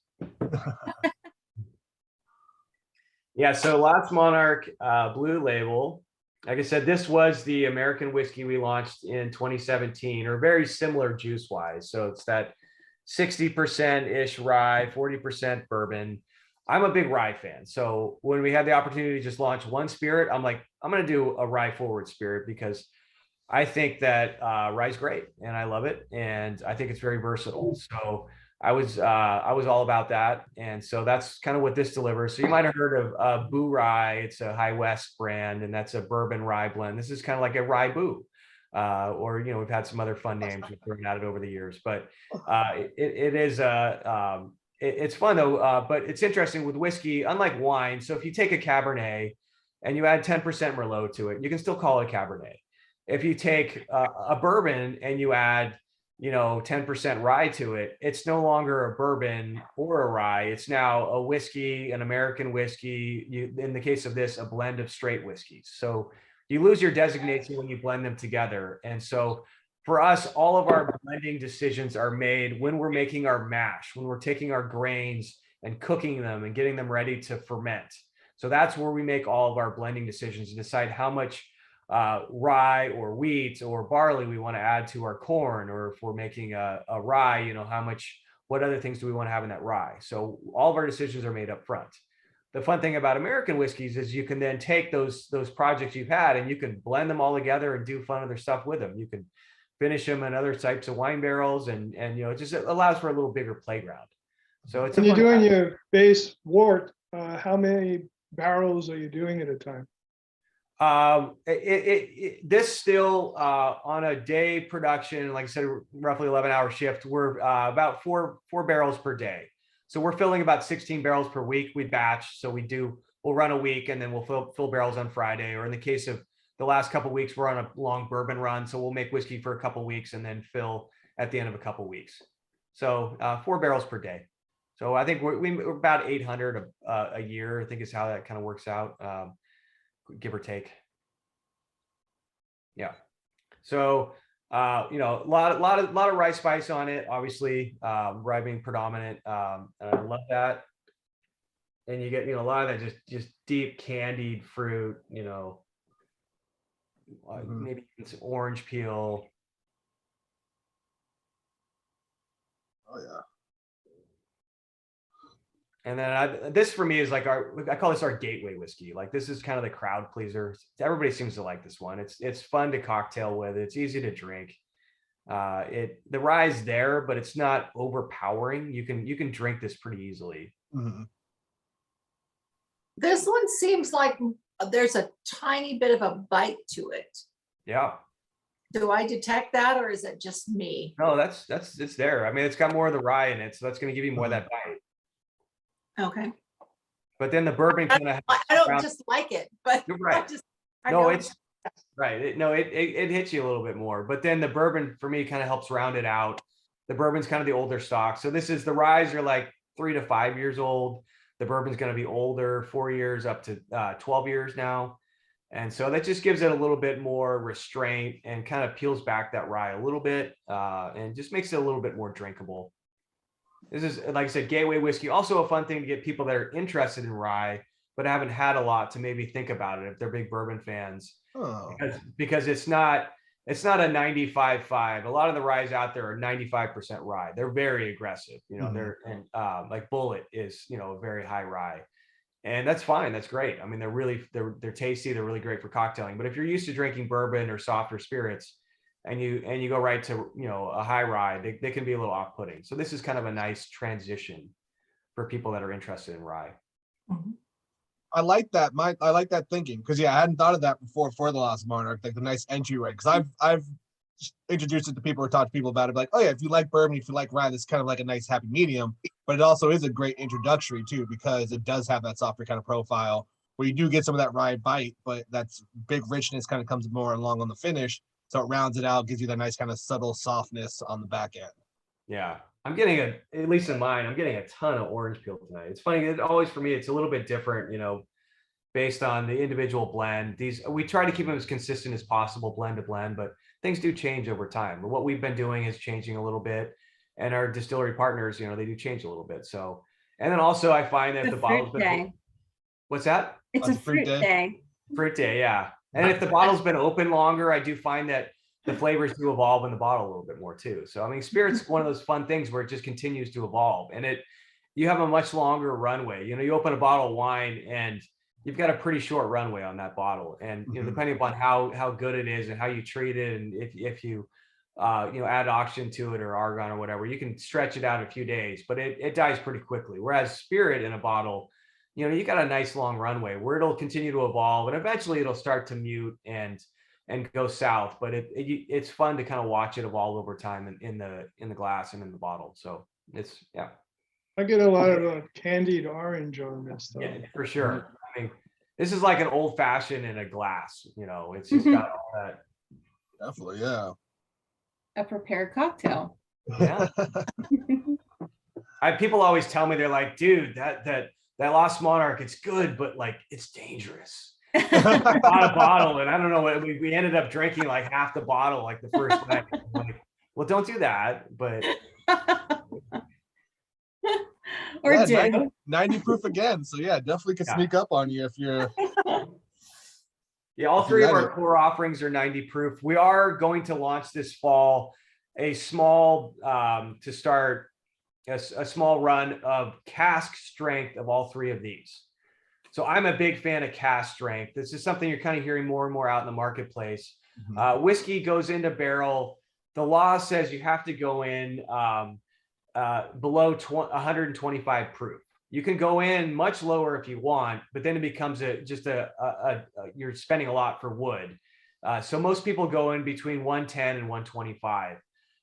Yeah, so Last Monarch Blue Label, like I said, this was the American whiskey we launched in 2017, or very similar juice wise. So it's that 60% ish rye, 40% bourbon. I'm a big rye fan. So when we had the opportunity to just launch one spirit, I'm like, I'm going to do a rye forward spirit because I think that rye's great and I love it. And I think it's very versatile. So I was all about that. And so that's kind of what this delivers. So you might have heard of Boo Rye. It's a High West brand, and that's a bourbon rye blend. This is kind of like a rye boo. Or, you know, we've had some other fun names we've thrown at it over the years, but it is it's fun though. But it's interesting with whiskey, unlike wine. So if you take a Cabernet and you add 10% Merlot to it, you can still call it Cabernet. If you take a bourbon and you add, you know, 10% rye to it, it's no longer a bourbon or a rye. It's now a whiskey, an American whiskey. In the case of this, a blend of straight whiskeys. So you lose your designation when you blend them together. And so for us, all of our blending decisions are made when we're making our mash, when we're taking our grains and cooking them and getting them ready to ferment. So that's where we make all of our blending decisions and decide how much rye or wheat or barley we want to add to our corn, or if we're making a rye, you know, what other things do we want to have in that rye? So all of our decisions are made up front. The fun thing about American whiskeys is you can then take those projects you've had and you can blend them all together and do fun other stuff with them. You can finish them in other types of wine barrels, and you know, it just allows for a little bigger playground. So it's When you're doing your base wort, how many barrels are you doing at a time? This still on a day production, like I said, roughly 11-hour shift, we're about four barrels per day. So we're filling about 16 barrels per week. We batch, so we'll run a week and then we'll fill barrels on Friday. Or in the case of the last couple of weeks, we're on a long bourbon run, so we'll make whiskey for a couple of weeks and then fill at the end of a couple of weeks. So 4 barrels per day. So I think we're about 800 a year, I think is how that kind of works out, give or take. Yeah. So you know, a lot of rye spice on it, obviously, rye being predominant, and I love that. And you get, you know, a lot of that just deep candied fruit, you know, maybe it's orange peel. Oh yeah. And then this for me is like I call this our gateway whiskey. Like this is kind of the crowd pleaser. Everybody seems to like this one. It's fun to cocktail with. It's easy to drink. The rye's there, but it's not overpowering. You can drink this pretty easily. Mhm. This one seems like there's a tiny bit of a bite to it. Yeah. Do I detect that, or is it just me? No, it's there. I mean, it's got more of the rye in it, so that's going to give you more of that bite. Okay. But then the bourbon kind of. I don't just like it, but You're right. I No, don't- it's right. It hits you a little bit more, but then the bourbon for me kind of helps round it out. The bourbon's kind of the older stock. So this is the ryes are like 3 to 5 years old. The bourbon's going to be older, 4 years up to 12 years now. And so that just gives it a little bit more restraint and kind of peels back that rye a little bit, and just makes it a little bit more drinkable. This is, like I said, gateway whiskey. Also a fun thing to get people that are interested in rye, but haven't had a lot to maybe think about it if they're big bourbon fans. Oh. Because it's not a 95.5. A lot of the ryes out there are 95% rye. They're very aggressive, you know, Mhm. like Bullet is, you know, a very high rye. And that's fine. That's great. I mean, they're tasty. They're really great for cocktailing. But if you're used to drinking bourbon or softer spirits, and you go right to, you know, a high rye, they can be a little off-putting. So this is kind of a nice transition for people that are interested in rye. I like that. I like that thinking, because yeah, I hadn't thought of that before for the Last Monarch, like the nice entryway. Because I've introduced it to people or talked to people about it, like, oh yeah, if you like bourbon, if you like rye, this kind of like a nice happy medium. But it also is a great introductory too, because it does have that softer kind of profile where you do get some of that rye bite, but that's big richness kind of comes more along on the finish. So it rounds it out, gives you that nice kind of subtle softness on the back end. Yeah, I'm getting at least in mine, I'm getting a ton of orange peel tonight. It's funny, it always for me, it's a little bit different, you know, based on the individual blend. We try to keep them as consistent as possible, blend to blend, but things do change over time. But what we've been doing is changing a little bit, and our distillery partners, you know, they do change a little bit. So, and then also I find that The the bottle's fruit been, day. What's that? It's On a fruit day. Fruit day, yeah. And if the bottle's been open longer, I do find that the flavors do evolve in the bottle a little bit more too. So I mean, spirit's one of those fun things where it just continues to evolve, and you have a much longer runway. You know, you open a bottle of wine and you've got a pretty short runway on that bottle, and you know, depending upon how good it is and how you treat it, and if you you know, add oxygen to it or argon or whatever, you can stretch it out a few days, but it dies pretty quickly. Whereas spirit in a bottle, you know, you got a nice long runway where it'll continue to evolve, and eventually it'll start to mute and go south. But it's fun to kind of watch it evolve over time in the glass and in the bottle. So it's, yeah. I get a lot of candied orange on this stuff. Yeah, for sure. I mean, this is like an old fashioned in a glass, you know, it's just got all that. Definitely, yeah. A prepared cocktail. Yeah. People always tell me, they're like, dude, that Lost Monarch, it's good, but like, it's dangerous. I bought a bottle, and I don't know what we ended up drinking like half the bottle like the first night. I'm like, well, don't do that, but Or Yeah, do. 90 proof again. So yeah, definitely could Yeah. sneak up on you if you're. yeah, all If you three of let our it. core offerings are 90 proof. We are going to launch this fall a small to start a small run of cask strength of all three of these. So I'm a big fan of cask strength. This is something you're kind of hearing more and more out in the marketplace. Whiskey goes into barrel. The law says you have to go in below 125 proof. You can go in much lower if you want, but then it becomes you're spending a lot for wood. So most people go in between 110 and 125.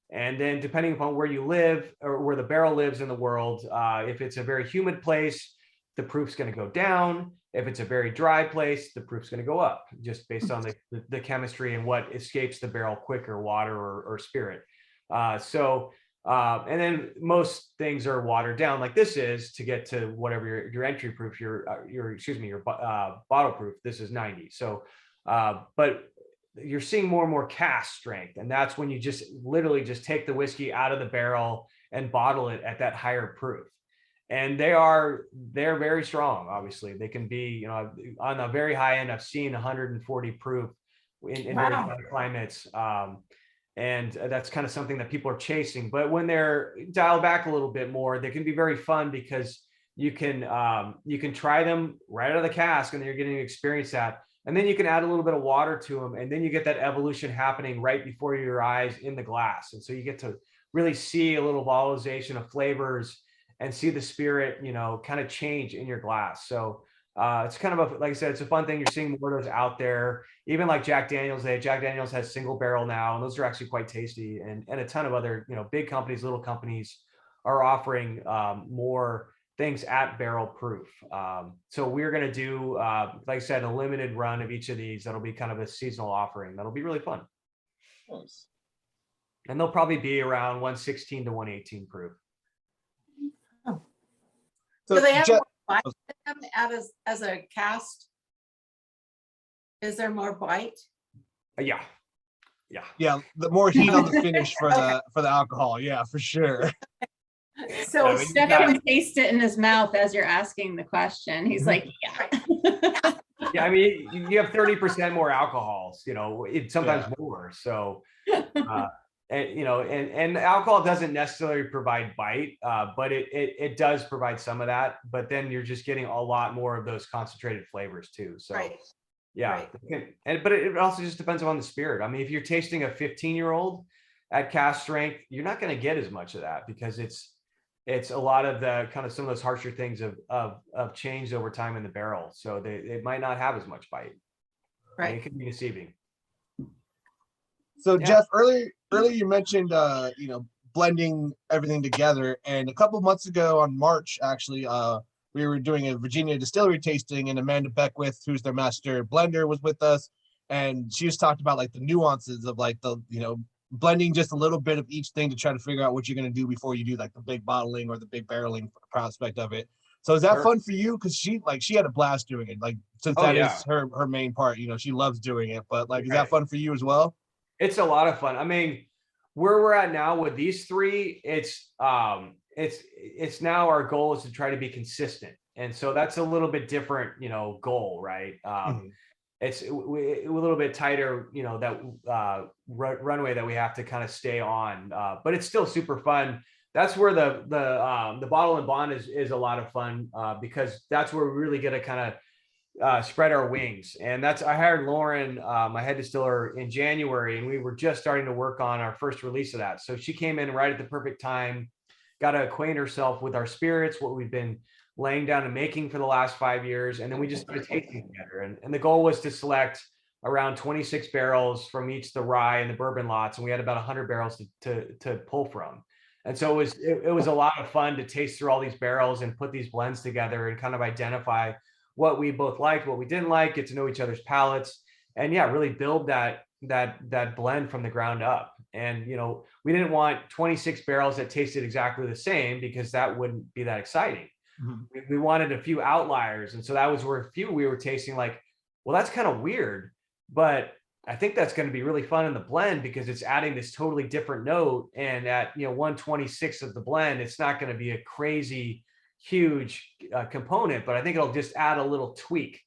And then depending upon where you live or where the barrel lives in the world, if it's a very humid place, the proof's going to go down. If it's a very dry place, the proof's going to go up, just based on the chemistry and what escapes the barrel quicker, water or spirit. And then most things are watered down, like this is, to get to whatever your entry proof, your bottle proof. This is 90. So, but you're seeing more and more cask strength, and that's when you just literally just take the whiskey out of the barrel and bottle it at that higher proof. And they're very strong. Obviously, they can be, you know, on the very high end. I've seen 140 proof in very Wow. hot climates. And that's kind of something that people are chasing. But when they're dialed back a little bit more, they can be very fun, because you can try them right out of the cask, and you're getting to experience that. And then you can add a little bit of water to them, and then you get that evolution happening right before your eyes in the glass. And so you get to really see a little volatilization of flavors and see the spirit, you know, kind of change in your glass. So it's kind of like I said, it's a fun thing. You're seeing more of those out there. Even like Jack Daniel's, Jack Daniel's has single barrel now, and those are actually quite tasty. And a ton of other, you know, big companies, little companies are offering more things at barrel proof. So we're going to do, like I said, a limited run of each of these. That'll be kind of a seasonal offering. That'll be really fun. Nice. And they'll probably be around 116 to 118 proof. So Do they have Jeff- more bite to them as a cast? Is there more bite? Yeah. yeah, the more heat on the finish for the alcohol. Yeah, for sure. So Yeah, Steph can taste it in his mouth as you're asking the question. He's like, yeah. Yeah, I mean, you have 30% more alcohols, you know, sometimes more. So, and you know, and alcohol doesn't necessarily provide bite, but it does provide some of that. But then you're just getting a lot more of those concentrated flavors too. So, right. yeah, Right. but it also just depends on the spirit. I mean, if you're tasting a 15-year-old at cask strength, you're not going to get as much of that, because it's a lot of the kind of some of those harsher things of changed over time in the barrel. So they might not have as much bite. Right. It can be deceiving. So Yeah. Jeff, earlier you mentioned you know, blending everything together, and a couple months ago on March, actually, we were doing a Virginia distillery tasting, and Amanda Beckwith, who's their master blender, was with us, and she just talked about like the nuances of like the, you know, blending just a little bit of each thing to try to figure out what you're going to do before you do like the big bottling or the big barreling prospect of it. So is that Sure. fun for you? Because she had a blast doing it. Like, since Oh, that is yeah. her main part, you know, she loves doing it. But like, is Right. that fun for you as well? It's a lot of fun. I mean, where we're at now with these three, it's now our goal is to try to be consistent. And so that's a little bit different, goal, right? Mhm. It's a little bit tighter, that runway that we have to kind of stay on, but it's still super fun. That's where the bottle and bond is a lot of fun, because that's where we really get to kind of spread our wings. And I hired Lauren, my head distiller, in January, and we were just starting to work on our first release of that. So she came in right at the perfect time, got to acquaint herself with our spirits, what we've been laying down and making for the last 5 years. And then we just started tasting together. And the goal was to select around 26 barrels from each the rye and the bourbon lots. And we had about 100 barrels to pull from. And so it was a lot of fun to taste through all these barrels and put these blends together and kind of identify what we both liked, what we didn't like, get to know each other's palates, and yeah, really build that blend from the ground up. And we didn't want 26 barrels that tasted exactly the same, because that wouldn't be that exciting. Mhm. We wanted a few outliers, and so that was where a few we were tasting like, well, that's kind of weird, but I think that's going to be really fun in the blend, because it's adding this totally different note. And at 126 of the blend, it's not going to be a crazy huge component, but I think it'll just add a little tweak.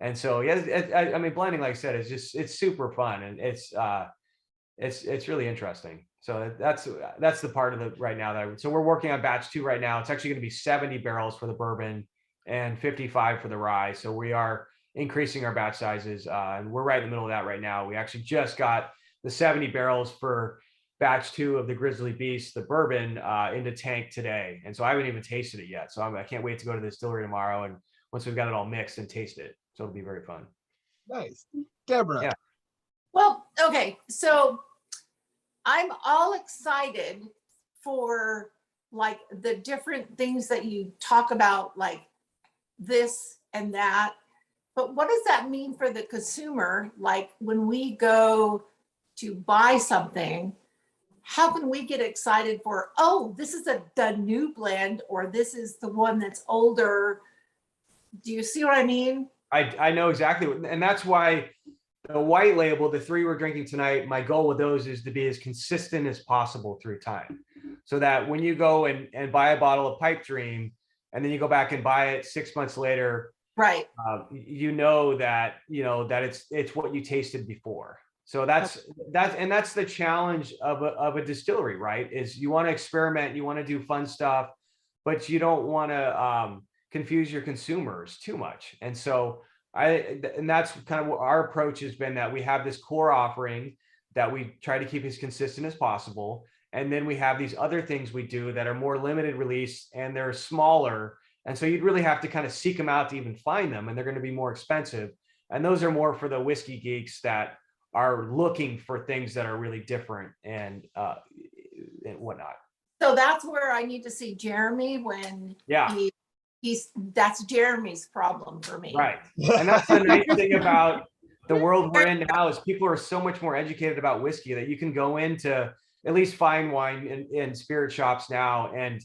And so yeah, I mean, blending, like I said, it's super fun, and it's really interesting. So that's the part of the right now so we're working on batch 2 right now. It's actually going to be 70 barrels for the bourbon and 55 for the rye. So we are increasing our batch sizes, and we're right in the middle of that right now. We actually just got the 70 barrels for batch 2 of the Grizzly Beast, the bourbon, into tank today. And so I haven't even tasted it yet. So I can't wait to go to the distillery tomorrow, and once we've got it all mixed, and taste it. So it'll be very fun. Nice. Deborah. Yeah. Well, okay, so I'm all excited for like the different things that you talk about, like this and that. But what does that mean for the consumer? Like when we go to buy something, how can we get excited for, oh, this is the new blend, or this is the one that's older? Do you see what I mean? I know exactly and that's why the white label, the 3 we're drinking tonight, my goal with those is to be as consistent as possible through time. So that when you go and buy a bottle of Pipe Dream, and then you go back and buy it 6 months later, Right. that it's what you tasted before. So that's the challenge of a distillery, right? Is you want to experiment, you want to do fun stuff, but you don't want to confuse your consumers too much. And so that's kind of what our approach has been, that we have this core offering that we try to keep as consistent as possible. And then we have these other things we do that are more limited release, and they're smaller. And so you'd really have to kind of seek them out to even find them, and they're going to be more expensive. And those are more for the whiskey geeks that are looking for things that are really different and whatnot. So that's where I need to see Jeremy when Yeah. that's Jeremy's problem for me. Right. And that's the nice thing about the world we're in now, is people are so much more educated about whiskey that you can go into at least fine wine in spirit shops now, and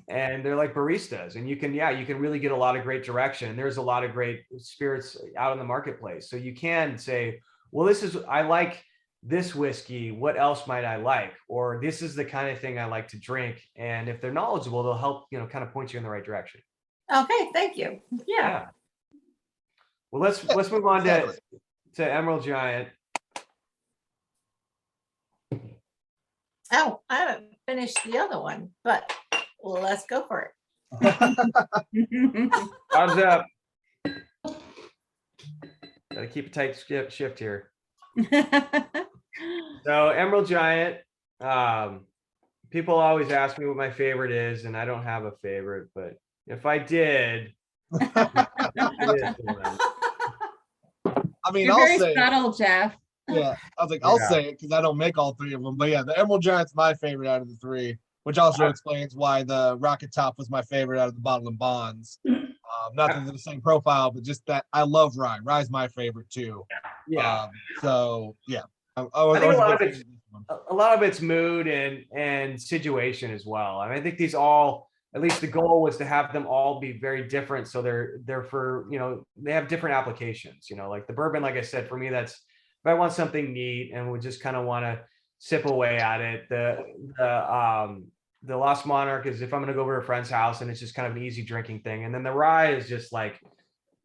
they're like baristas, and you can really get a lot of great direction. There's a lot of great spirits out in the marketplace. So you can say, well, I like this whiskey, what else might I like? Or this is the kind of thing I like to drink. And if they're knowledgeable, they'll help, kind of point you in the right direction. Okay, thank you. Yeah. Well, let's move on to Emerald Giant. Oh, I haven't finished the other one, but let's go for it. Thumbs up. Gotta keep a tight shift here. So Emerald Giant, people always ask me what my favorite is, and I don't have a favorite, but if I did, it is one. I mean, You're I'll very say, subtle, Jeff. yeah, I was like, I'll Yeah. say it because I don't make all 3 of them. But yeah, the Emerald Giant's my favorite out of the 3, which also explains why the Rocket Top was my favorite out of the Bottle and Bonds. Not that they're the same profile, but just that I love rye. Rye's my favorite too. Yeah. So yeah, I think a lot of it's mood and situation as well. I mean, I think these all, at least the goal was to have them all be very different. So they're for, they have different applications, like the bourbon, like I said, for me, that's, if I want something neat and would just kind of want to sip away at it. The the Lost Monarch is if I'm gonna go over to a friend's house and it's just kind of an easy drinking thing. And then the rye is just like,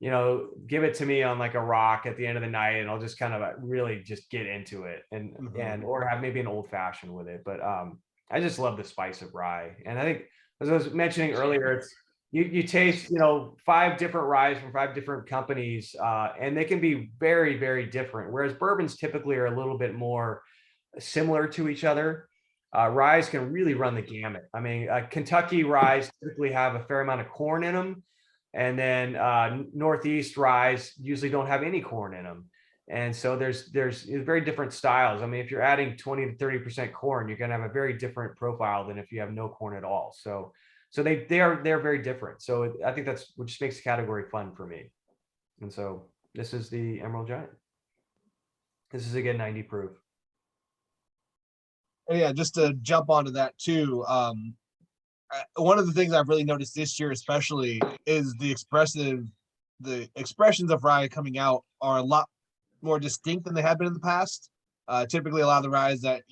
give it to me on like a rock at the end of the night, and I'll just kind of really just get into it and or have maybe an old fashioned with it. But I just love the spice of rye. And I think, as I was mentioning earlier, it's you taste, 5 different ryes from 5 different companies, and they can be very, very different. Whereas bourbons typically are a little bit more similar to each other. Ryes can really run the gamut. I mean, Kentucky ryes typically have a fair amount of corn in them, and then Northeast ryes usually don't have any corn in them. And so there's very different styles. I mean, if you're adding 20 to 30% corn, you're going to have a very different profile than if you have no corn at all. So they're very different. So I think that's what just makes the category fun for me. And so this is the Emerald Giant. This is again 90 proof. And yeah, just to jump onto that too. One of the things I've really noticed this year, especially, is the expressions of rye coming out are a lot more distinct than they have been in the past. Typically, a lot of the ryes that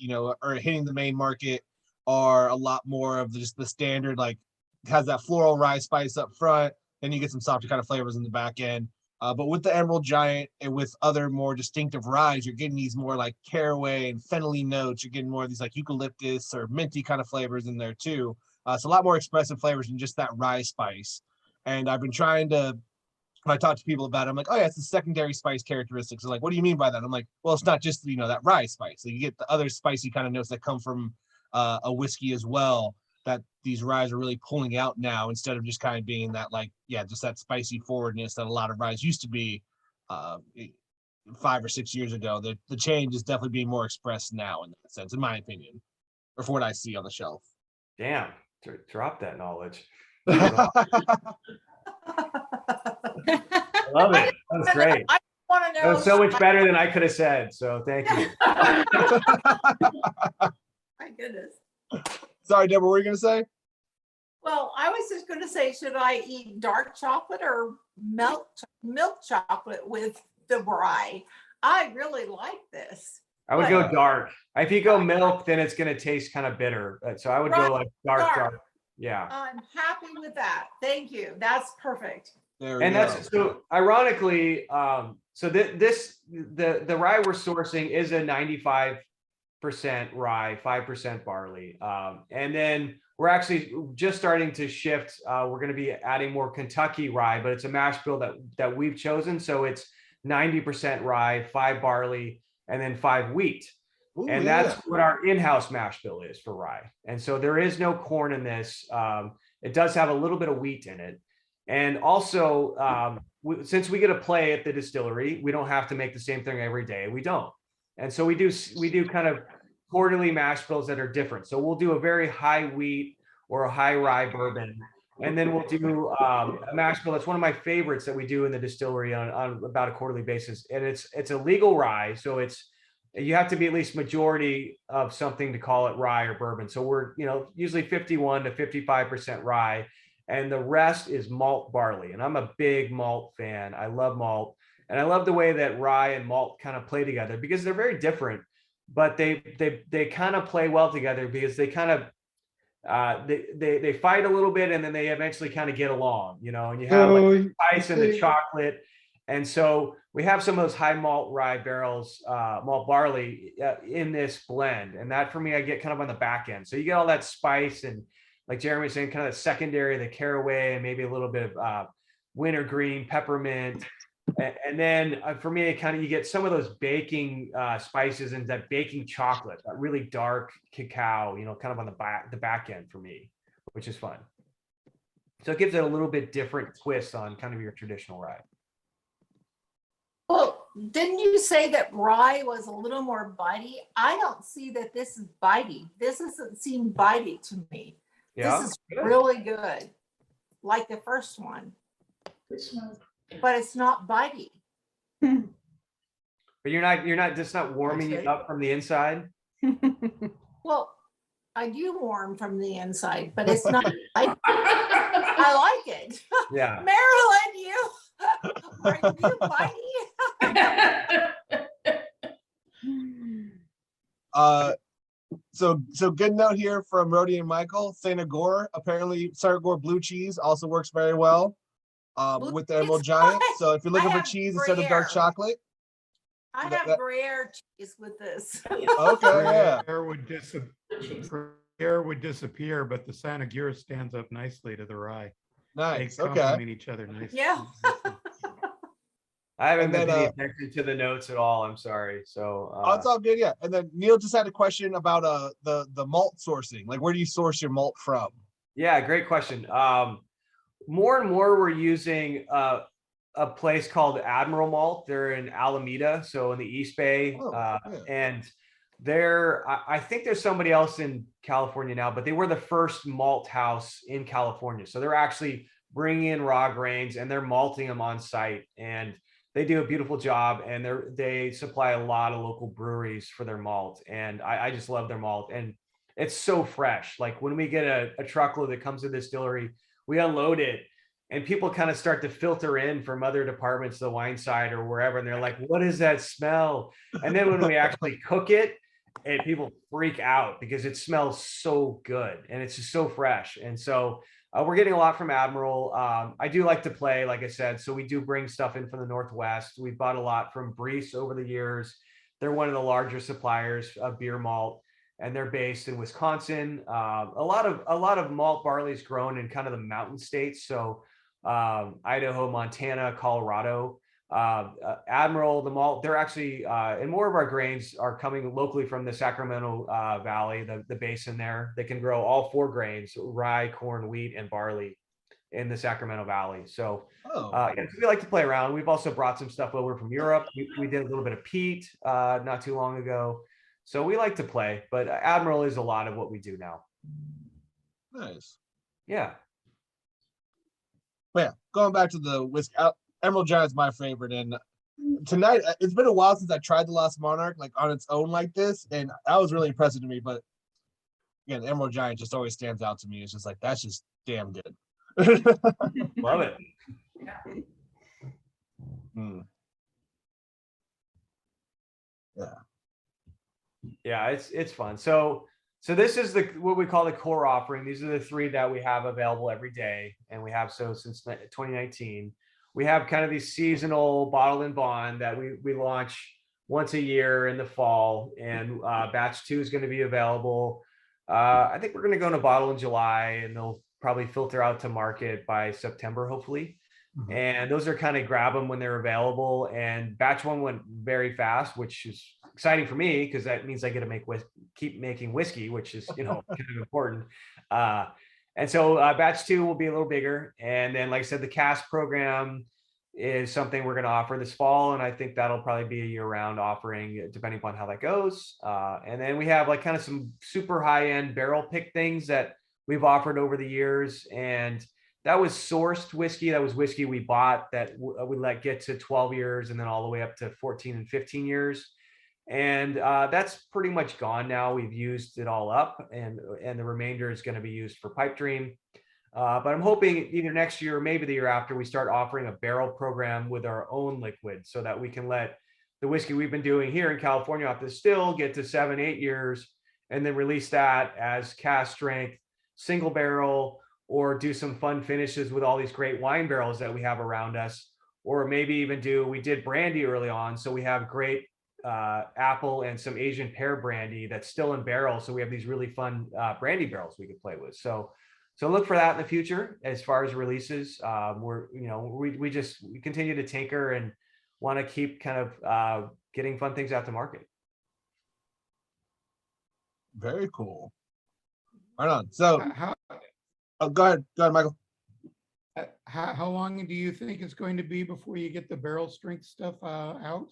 are hitting the main market are a lot more of just the standard, like has that floral rye spice up front, then you get some softer kind of flavors in the back end. But with the Emerald Giant and with other more distinctive ryes, you're getting these more like caraway and fennelly notes. You're getting more of these like eucalyptus or minty kind of flavors in there too. So a lot more expressive flavors than just that rye spice. And I've been trying to, when I talk to people about it, I'm like, oh yeah, it's the secondary spice characteristics. They're like, what do you mean by that? I'm like, well, it's not just, that rye spice. So you get the other spicy kind of notes that come from a whiskey as well, that these ryes are really pulling out now, instead of just kind of being that, like, yeah, just that spicy forwardness that a lot of ryes used to be 5 or 6 years ago. The change is definitely being more expressed now in that sense, in my opinion, or for what I see on the shelf. Damn, drop that knowledge. I I love it. That was great. want to That know. was so much better than I could have said. So thank you. My goodness. Sorry, Deborah, what were you going to say? Well, I was just going to say, should I eat dark chocolate or milk chocolate with the rye? I really like this. I would go dark. If you go milk, then it's going to taste kind of bitter. So I would go like dark. Yeah. I'm happy with that. Thank you. That's perfect. There we And go. that's so ironically, so the rye we're sourcing is a 95% rye, 5% barley. And then we're actually just starting to shift. We're going to be adding more Kentucky rye, but it's a mash bill that we've chosen. So it's 90% rye, 5 barley, and then 5 wheat. Ooh, And yeah. that's what our in-house mash bill is for rye. And so there is no corn in this. It does have a little bit of wheat in it. And also, since we get to play at the distillery, we don't have to make the same thing every day. We don't. And so we do kind of quarterly mash bills that are different. So we'll do a very high wheat or a high rye bourbon. And then we'll do a mash bill. That's one of my favorites that we do in the distillery on about a quarterly basis. And it's a legal rye. So you have to be at least majority of something to call it rye or bourbon. So we're, usually 51 to 55% rye, and the rest is malt barley. And I'm a big malt fan. I love malt, and I love the way that rye and malt kind of play together, because they're very different, but they kind of play well together, because they kind of they fight a little bit, and then they eventually kind of get along, and you have like spice and the chocolate. And so we have some of those high malt rye barrels, malt barley in this blend. And that for me, I get kind of on the back end. So you get all that spice, and like Jeremy was saying, kind of the secondary, the caraway, and maybe a little bit of wintergreen, peppermint. And then for me, you get some of those baking spices and that baking chocolate, that really dark cacao, kind of on the back end for me, which is fun. So it gives it a little bit different twist on kind of your traditional rye. Well, didn't you say that rye was a little more bitey? I don't see that this is bitey. This doesn't seem bitey to me. Yeah. This is really good, like the first one. But it's not bitey. But you're not just not warming it up from the inside. Well, I do warm from the inside, but it's not. I like it. Yeah. Marilyn, are you bitey? So So good note here from Rody and Michael. Saint Agor, apparently Saint Agor blue cheese also works very well Blue with the Emerald cheese? Giant. So if you're looking I for have cheese instead of dark Gruyere. chocolate, I that- have that- Gruyere cheese with this. okay, yeah, Gruyere would disappear, but the Santa Gira stands up nicely to the rye. They nice. Okay, complement each other nicely. Yeah. I haven't And been then, paying attention to the notes at all. I'm sorry. So oh, it's all good. Yeah, and then Neil just had a question about the malt sourcing. Like, where do you source your malt from? yeah, great question. More and more we're using a place called Admiral Malt. They're in Alameda, so in the East Bay, Oh, yeah. and I think there's somebody else in California now, but they were the first malt house in California. So they're actually bringing in raw grains and they're malting them on site, and they do a beautiful job. And they supply a lot of local breweries for their malt, and I just love their malt, and it's so fresh. Like when we get a truckload that comes to the distillery, we unload it, and people kind of start to filter in from other departments, the wine side or wherever, and they're like, "What is that smell?" And then when we actually cook it, and people freak out because it smells so good and it's just so fresh. And so we're getting a lot from Admiral. I do like to play, like I said, so we do bring stuff in from the Northwest. We've bought a lot from Brees over the years. They're one of the larger suppliers of beer malt, and they're based in Wisconsin. A lot of malt barley is grown in kind of the mountain states, so Idaho, Montana, Colorado. Admiral, the malt, they're actually, and more of our grains are coming locally from the Sacramento Valley, the basin there. They can grow all 4 grains: rye, corn, wheat, and barley in the Sacramento Valley. So Oh, yeah, we like to play around. We've also brought some stuff over from Europe. We did a little bit of peat not too long ago. So we like to play, but Admiral is a lot of what we do now. nice. Yeah. But yeah, going back to the whiskey, Emerald Giant's my favorite. And tonight, it's been a while since I tried the Lost Monarch like on its own like this, and that was really impressive to me. But again, Emerald Giant just always stands out to me. It's just like, that's just damn good. Love it. Hmm. Yeah, it's fun. So this is what we call the core offering. These are the 3 that we have available every day, and we have so since 2019. We have kind of these seasonal bottle and bond that we launch once a year in the fall, and batch 2 is going to be available. I think we're going to go in a bottle in July, and they'll probably filter out to market by September, hopefully. Mhm. And those are kind of grab them when they're available. And batch 1 went very fast, which is exciting for me because that means I get to keep making whiskey, which is kind of important. And so batch 2 will be a little bigger. And then, like I said, the cask program is something we're going to offer this fall, and I think that'll probably be a year-round offering depending upon how that goes. And then we have like kind of some super high-end barrel pick things that we've offered over the years, and that was sourced whiskey. That was whiskey we bought that we let get to 12 years and then all the way up to 14 and 15 years. And that's pretty much gone now. We've used it all up, and the remainder is going to be used for Pipe Dream. But I'm hoping either next year or maybe the year after, we start offering a barrel program with our own liquid so that we can let the whiskey we've been doing here in California off the still get to 7, 8 years, and then release that as cask strength, single barrel, or do some fun finishes with all these great wine barrels that we have around us. Or maybe even we did brandy early on. So we have great apple and some Asian pear brandy that's still in barrel. So we have these really fun brandy barrels we could play with. So look for that in the future as far as releases. We continue to tinker and want to keep kind of getting fun things out to market. Very cool. Right on. So, How, go ahead, Michael. how long do you think it's going to be before you get the barrel strength stuff out?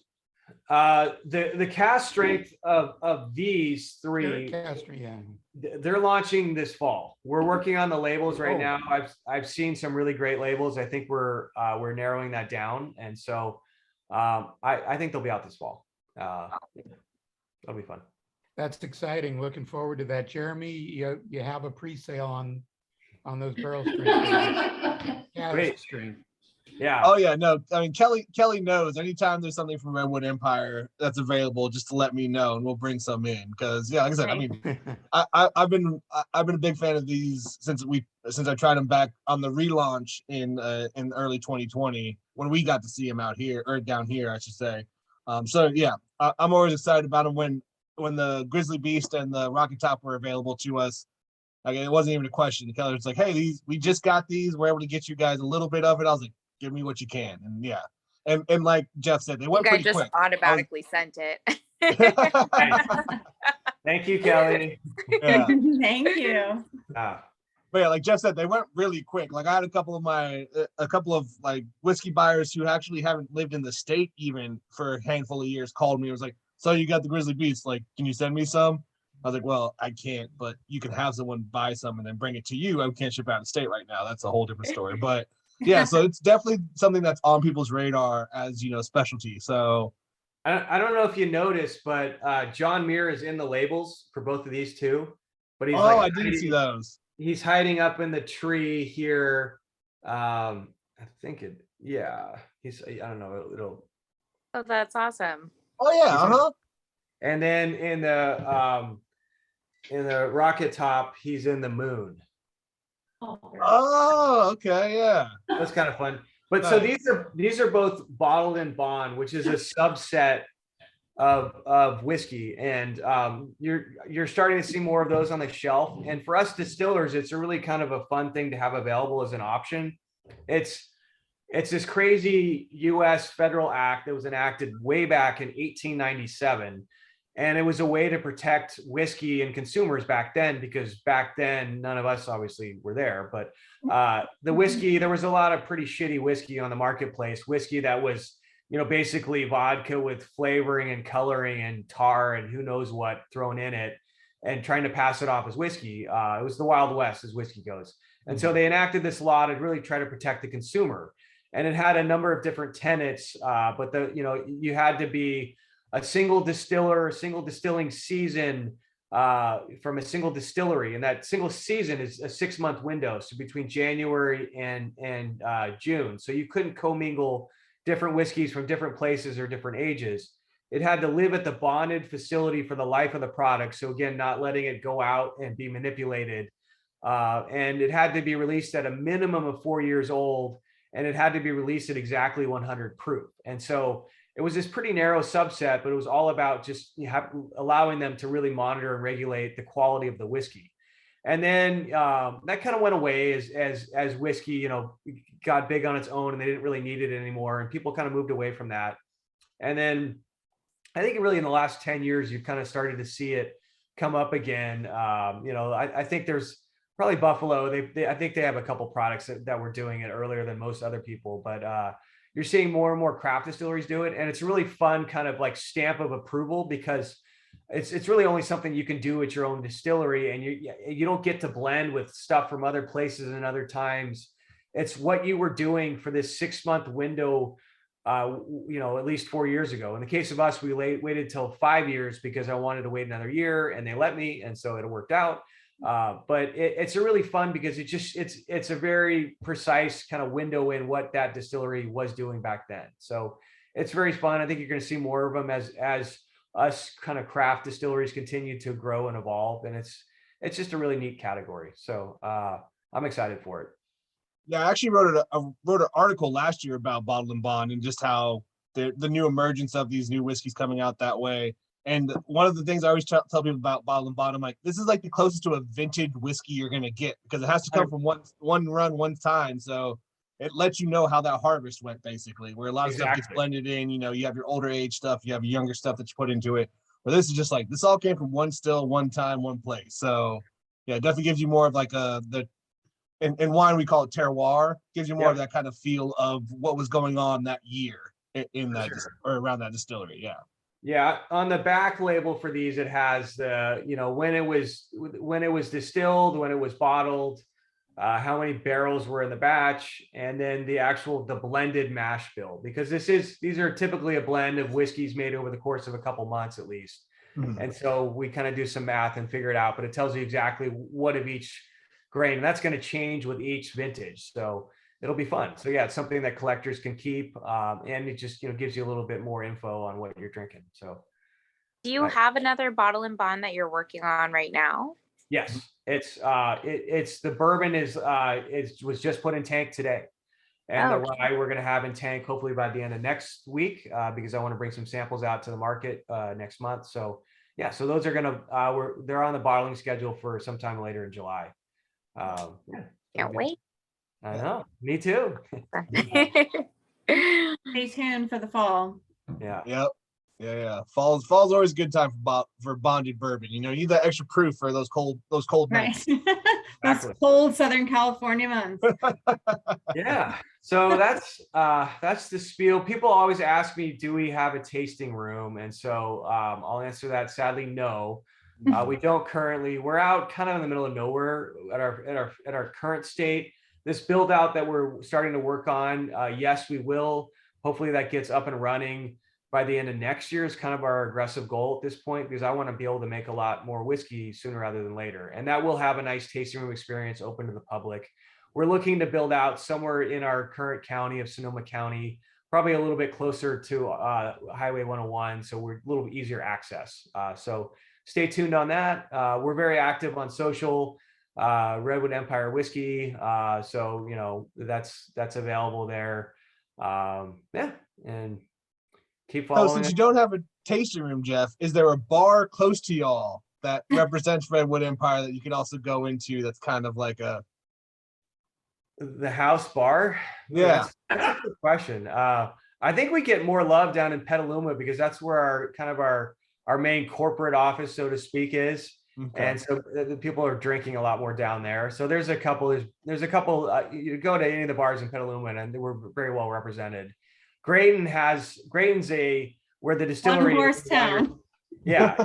The cask strength of these 3, Caster, yeah. they're launching this fall. We're working on the labels right Oh. now. I've seen some really great labels. I think we're narrowing that down, and so I think they'll be out this fall. That'll be fun. That's exciting. Looking forward to that. Jeremy, you have a pre-sale on those barrel strength. Great. Strength. Yeah. Oh yeah, no. I mean, Kelly knows anytime there's something from Redwood Empire that's available, just to let me know, and we'll bring some in. Because yeah, like I said, I Right. mean, I've been a big fan of these since I tried them back on the relaunch in early 2020 when we got to see them out here or down here, I should say. So yeah, I'm always excited about them when the Grizzly Beast and the Rocket Top were available to us. Like it wasn't even a question. Keller was like, "Hey, we just got these. We're able to get you guys a little bit of it." I was like, "Give me what you can," and yeah, and like Jeff said, they I went think I pretty just quick. automatically sent it. Nice. Thank you, Kelly. Yeah, Thank you. Ah, but yeah, like Jeff said, they went really quick. Like I had a couple of like whiskey buyers who actually haven't lived in the state even for a handful of years called me and was like, "So you got the Grizzly Beast? Like, can you send me some?" I was like, "Well, I can't, but you can have someone buy some and then bring it to you. I can't ship out of state right now. That's a whole different story." But yeah, so it's definitely something that's on people's radar as specialty. So I don't know if you noticed, but John Muir is in the labels for both of these two. But he's I like didn't see those. he's hiding up in the tree here. I think it. Yeah, he's. I don't know. It'll. Oh, that's awesome. Oh yeah, He's in- uh-huh. And then in the rocket top, he's in the moon. Oh, okay, yeah. That's kind of fun. But so Nice. these are both bottled in bond, which is a subset of whiskey, and you're starting to see more of those on the shelf. And for us distillers, it's a really kind of a fun thing to have available as an option. It's this crazy U.S. federal act that was enacted way back in 1897. And it was a way to protect whiskey and consumers back then, because back then, none of us obviously were there, but the whiskey, there was a lot of pretty shitty whiskey on the marketplace, whiskey that was, basically vodka with flavoring and coloring and tar and who knows what thrown in it, and trying to pass it off as whiskey. It was the Wild West as whiskey goes. And so they enacted this law to really try to protect the consumer. And it had a number of different tenets, but you had to be a single distiller, a single distilling season from a single distillery, and that single season is a 6-month window, so between January and June. So you couldn't commingle different whiskeys from different places or different ages. It had to live at the bonded facility for the life of the product. So again, not letting it go out and be manipulated, and it had to be released at a minimum of 4 years old, and it had to be released at exactly 100 proof. And so it was this pretty narrow subset, but it was all about just allowing them to really monitor and regulate the quality of the whiskey. And then that kind of went away as whiskey, got big on its own, and they didn't really need it anymore, and people kind of moved away from that. And then I think really in the last 10 years, you've kind of started to see it come up again. I think there's probably Buffalo. I think they have a couple products that were doing it earlier than most other people, but you're seeing more and more craft distilleries do it. And it's a really fun kind of like stamp of approval, because it's really only something you can do at your own distillery, and you don't get to blend with stuff from other places and other times. It's what you were doing for this 6-month window, at least 4 years ago. In the case of us, we waited till 5 years because I wanted to wait another year, and they let me, and so it worked out. But it's a really fun, because it's a very precise kind of window in what that distillery was doing back then. So it's very fun. I think you're going to see more of them as us kind of craft distilleries continue to grow and evolve, and it's just a really neat category. So I'm excited for it. Yeah, I actually wrote an article last year about bottled and bond and just how the new emergence of these new whiskeys coming out that way. And one of the things I always tell people about bottled and bond, I'm like, this is like the closest to a vintage whiskey you're gonna get, because it has to come from one run, one time. So it lets you know how that harvest went, basically, where a lot of stuff gets blended in. You have your older age stuff, you have younger stuff that you put into it. Where this is just like, this all came from one still, one time, one place. So yeah, it definitely gives you more of like in wine we call it terroir, gives you more of that kind of feel of what was going on that year in that or around that distillery. Yeah. Yeah, on the back label for these, it has the, when it was distilled, when it was bottled, how many barrels were in the batch, and then the blended mash bill, because these are typically a blend of whiskeys made over the course of a couple months at least. Mm-hmm. And so we kind of do some math and figure it out, but it tells you exactly what of each grain, and that's going to change with each vintage. So it'll be fun. So yeah, it's something that collectors can keep, and it just gives you a little bit more info on what you're drinking. So Do you Right. have another bottle and bond that you're working on right now? yes, it's the bourbon was just put in tank today. And the Oh, rye we're going to have in tank hopefully by the end of next week, because I want to bring some samples out to the market next month. So yeah, so those are going to they're on the bottling schedule for sometime later in July. Yeah, can't wait. I know, me too. Stay tuned for the fall. Yeah, Yep. Yeah. Fall's always a good time for bonded bourbon. You need that extra proof for those cold Right. nights. Those Exactly. cold Southern California months. yeah. So that's the spiel. People always ask me, do we have a tasting room? And so I'll answer that. Sadly, no. We don't currently. We're out kind of in the middle of nowhere at our current state. This build out that we're starting to work on, yes, we will. Hopefully that gets up and running by the end of next year is kind of our aggressive goal at this point, because I want to be able to make a lot more whiskey sooner rather than later. And that will have a nice tasting room experience open to the public. We're looking to build out somewhere in our current county of Sonoma County, probably a little bit closer to Highway 101. So we're a little easier access. So stay tuned on that. We're very active on social, Redwood Empire Whiskey. So, that's available there. Yeah. And keep So following since it. you don't have a tasting room, Jeff, is there a bar close to y'all that represents Redwood Empire that you could also go into that's kind of like The house bar? Yeah. That's a good question. I think we get more love down in Petaluma because that's where our main corporate office, so to speak, is. Okay. And so the people are drinking a lot more down there. So there's a couple, you go to any of the bars in Petaluma and we're very well represented. Graydon's where the distillery One horse is. town. Yeah,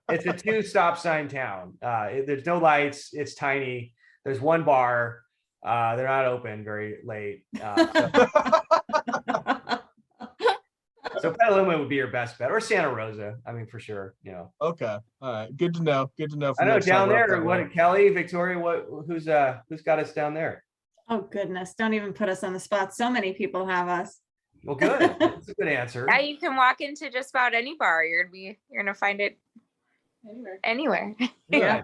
it's a 2-stop sign town. There's no lights. It's tiny. There's one bar. They're not open very late. So Petaluma would be your best bet, or Santa Rosa. I mean, for sure. Okay. All right. Good to know. I know next time down we're up there. that What way. Kelly, Victoria? Who's got us down there? Oh, goodness. Don't even put us on the spot. So many people have us. Well, good. That's a good answer. Yeah, you can walk into just about any bar. You're gonna find it anywhere. Good.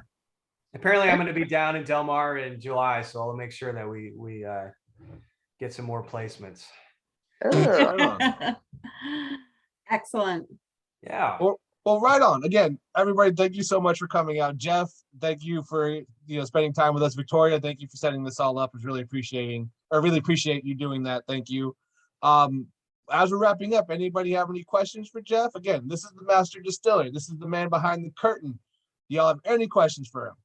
Apparently, I'm going to be down in Del Mar in July, so I'll make sure that we get some more placements. Ooh. Excellent. Yeah. Well, right on. Again, everybody, thank you so much for coming out. Jeff, thank you for spending time with us. Victoria, thank you for setting this all up. I really appreciate you doing that. Thank you. As we're wrapping up, anybody have any questions for Jeff? Again, this is the master distiller. This is the man behind the curtain. Do y'all have any questions for him?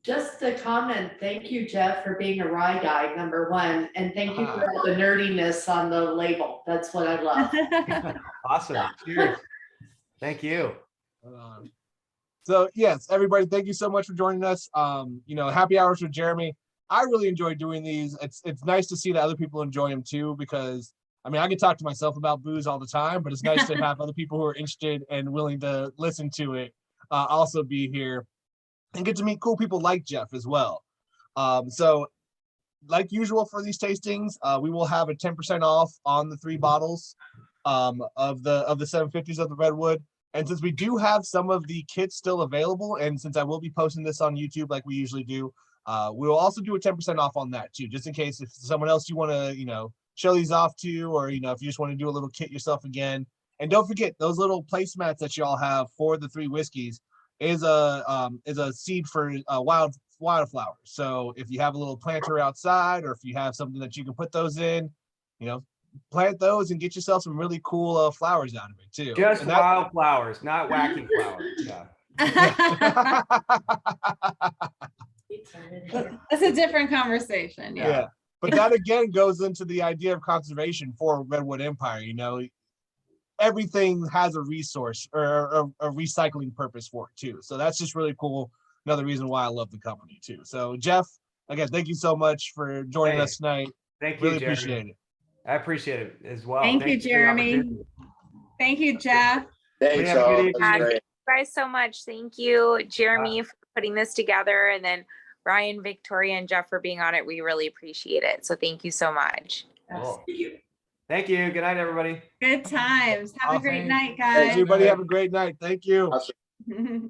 Just a comment. Thank you, Jeff, for being a rye guy, number one. And thank you for all the nerdiness on the label. That's what I love. Awesome. Cheers. Thank you. So yes, everybody, thank you so much for joining us. Happy hours with Jeremy. I really enjoy doing these. It's nice to see that other people enjoy them too, because I can talk to myself about booze all the time, but it's nice to have other people who are interested and willing to listen to it also be here and get to meet cool people like Jeff as well. So like usual for these tastings, we will have a 10% off on the 3 bottles of the 750s of the Redwood. And since we do have some of the kits still available, and since I will be posting this on YouTube like we usually do, we'll also do a 10% off on that too, just in case if someone else you want to, show these off to, or, if you just want to do a little kit yourself again. And don't forget those little placemats that y'all have for the 3 whiskeys is a seed for wildflowers. So if you have a little planter outside, or if you have something that you can put those in, plant those and get yourself some really cool flowers out of it too. Just wild flowers, not wacky flowers. Yeah. That's a different conversation. Yeah. Yeah. But that again goes into the idea of conservation for Redwood Empire. Everything has a resource or a recycling purpose for it too. So that's just really cool. Another reason why I love the company too. So Jeff, again, thank you so much for joining us tonight. Thank you, Really Jeremy. appreciate it. I appreciate it as well. Thank you, for the Jeremy. opportunity. Thank you, Jeff. Thanks, Have a good all. evening. That's great. Thank you guys so much. Thank you, Jeremy, for putting this together. And then Ryan, Victoria, and Jeff for being on it. We really appreciate it. So thank you so much. Cool. Thank you. Good night, everybody. Good times. Have a great Awesome. night, Thanks, guys. everybody. Have a great night. Thank you. Bye.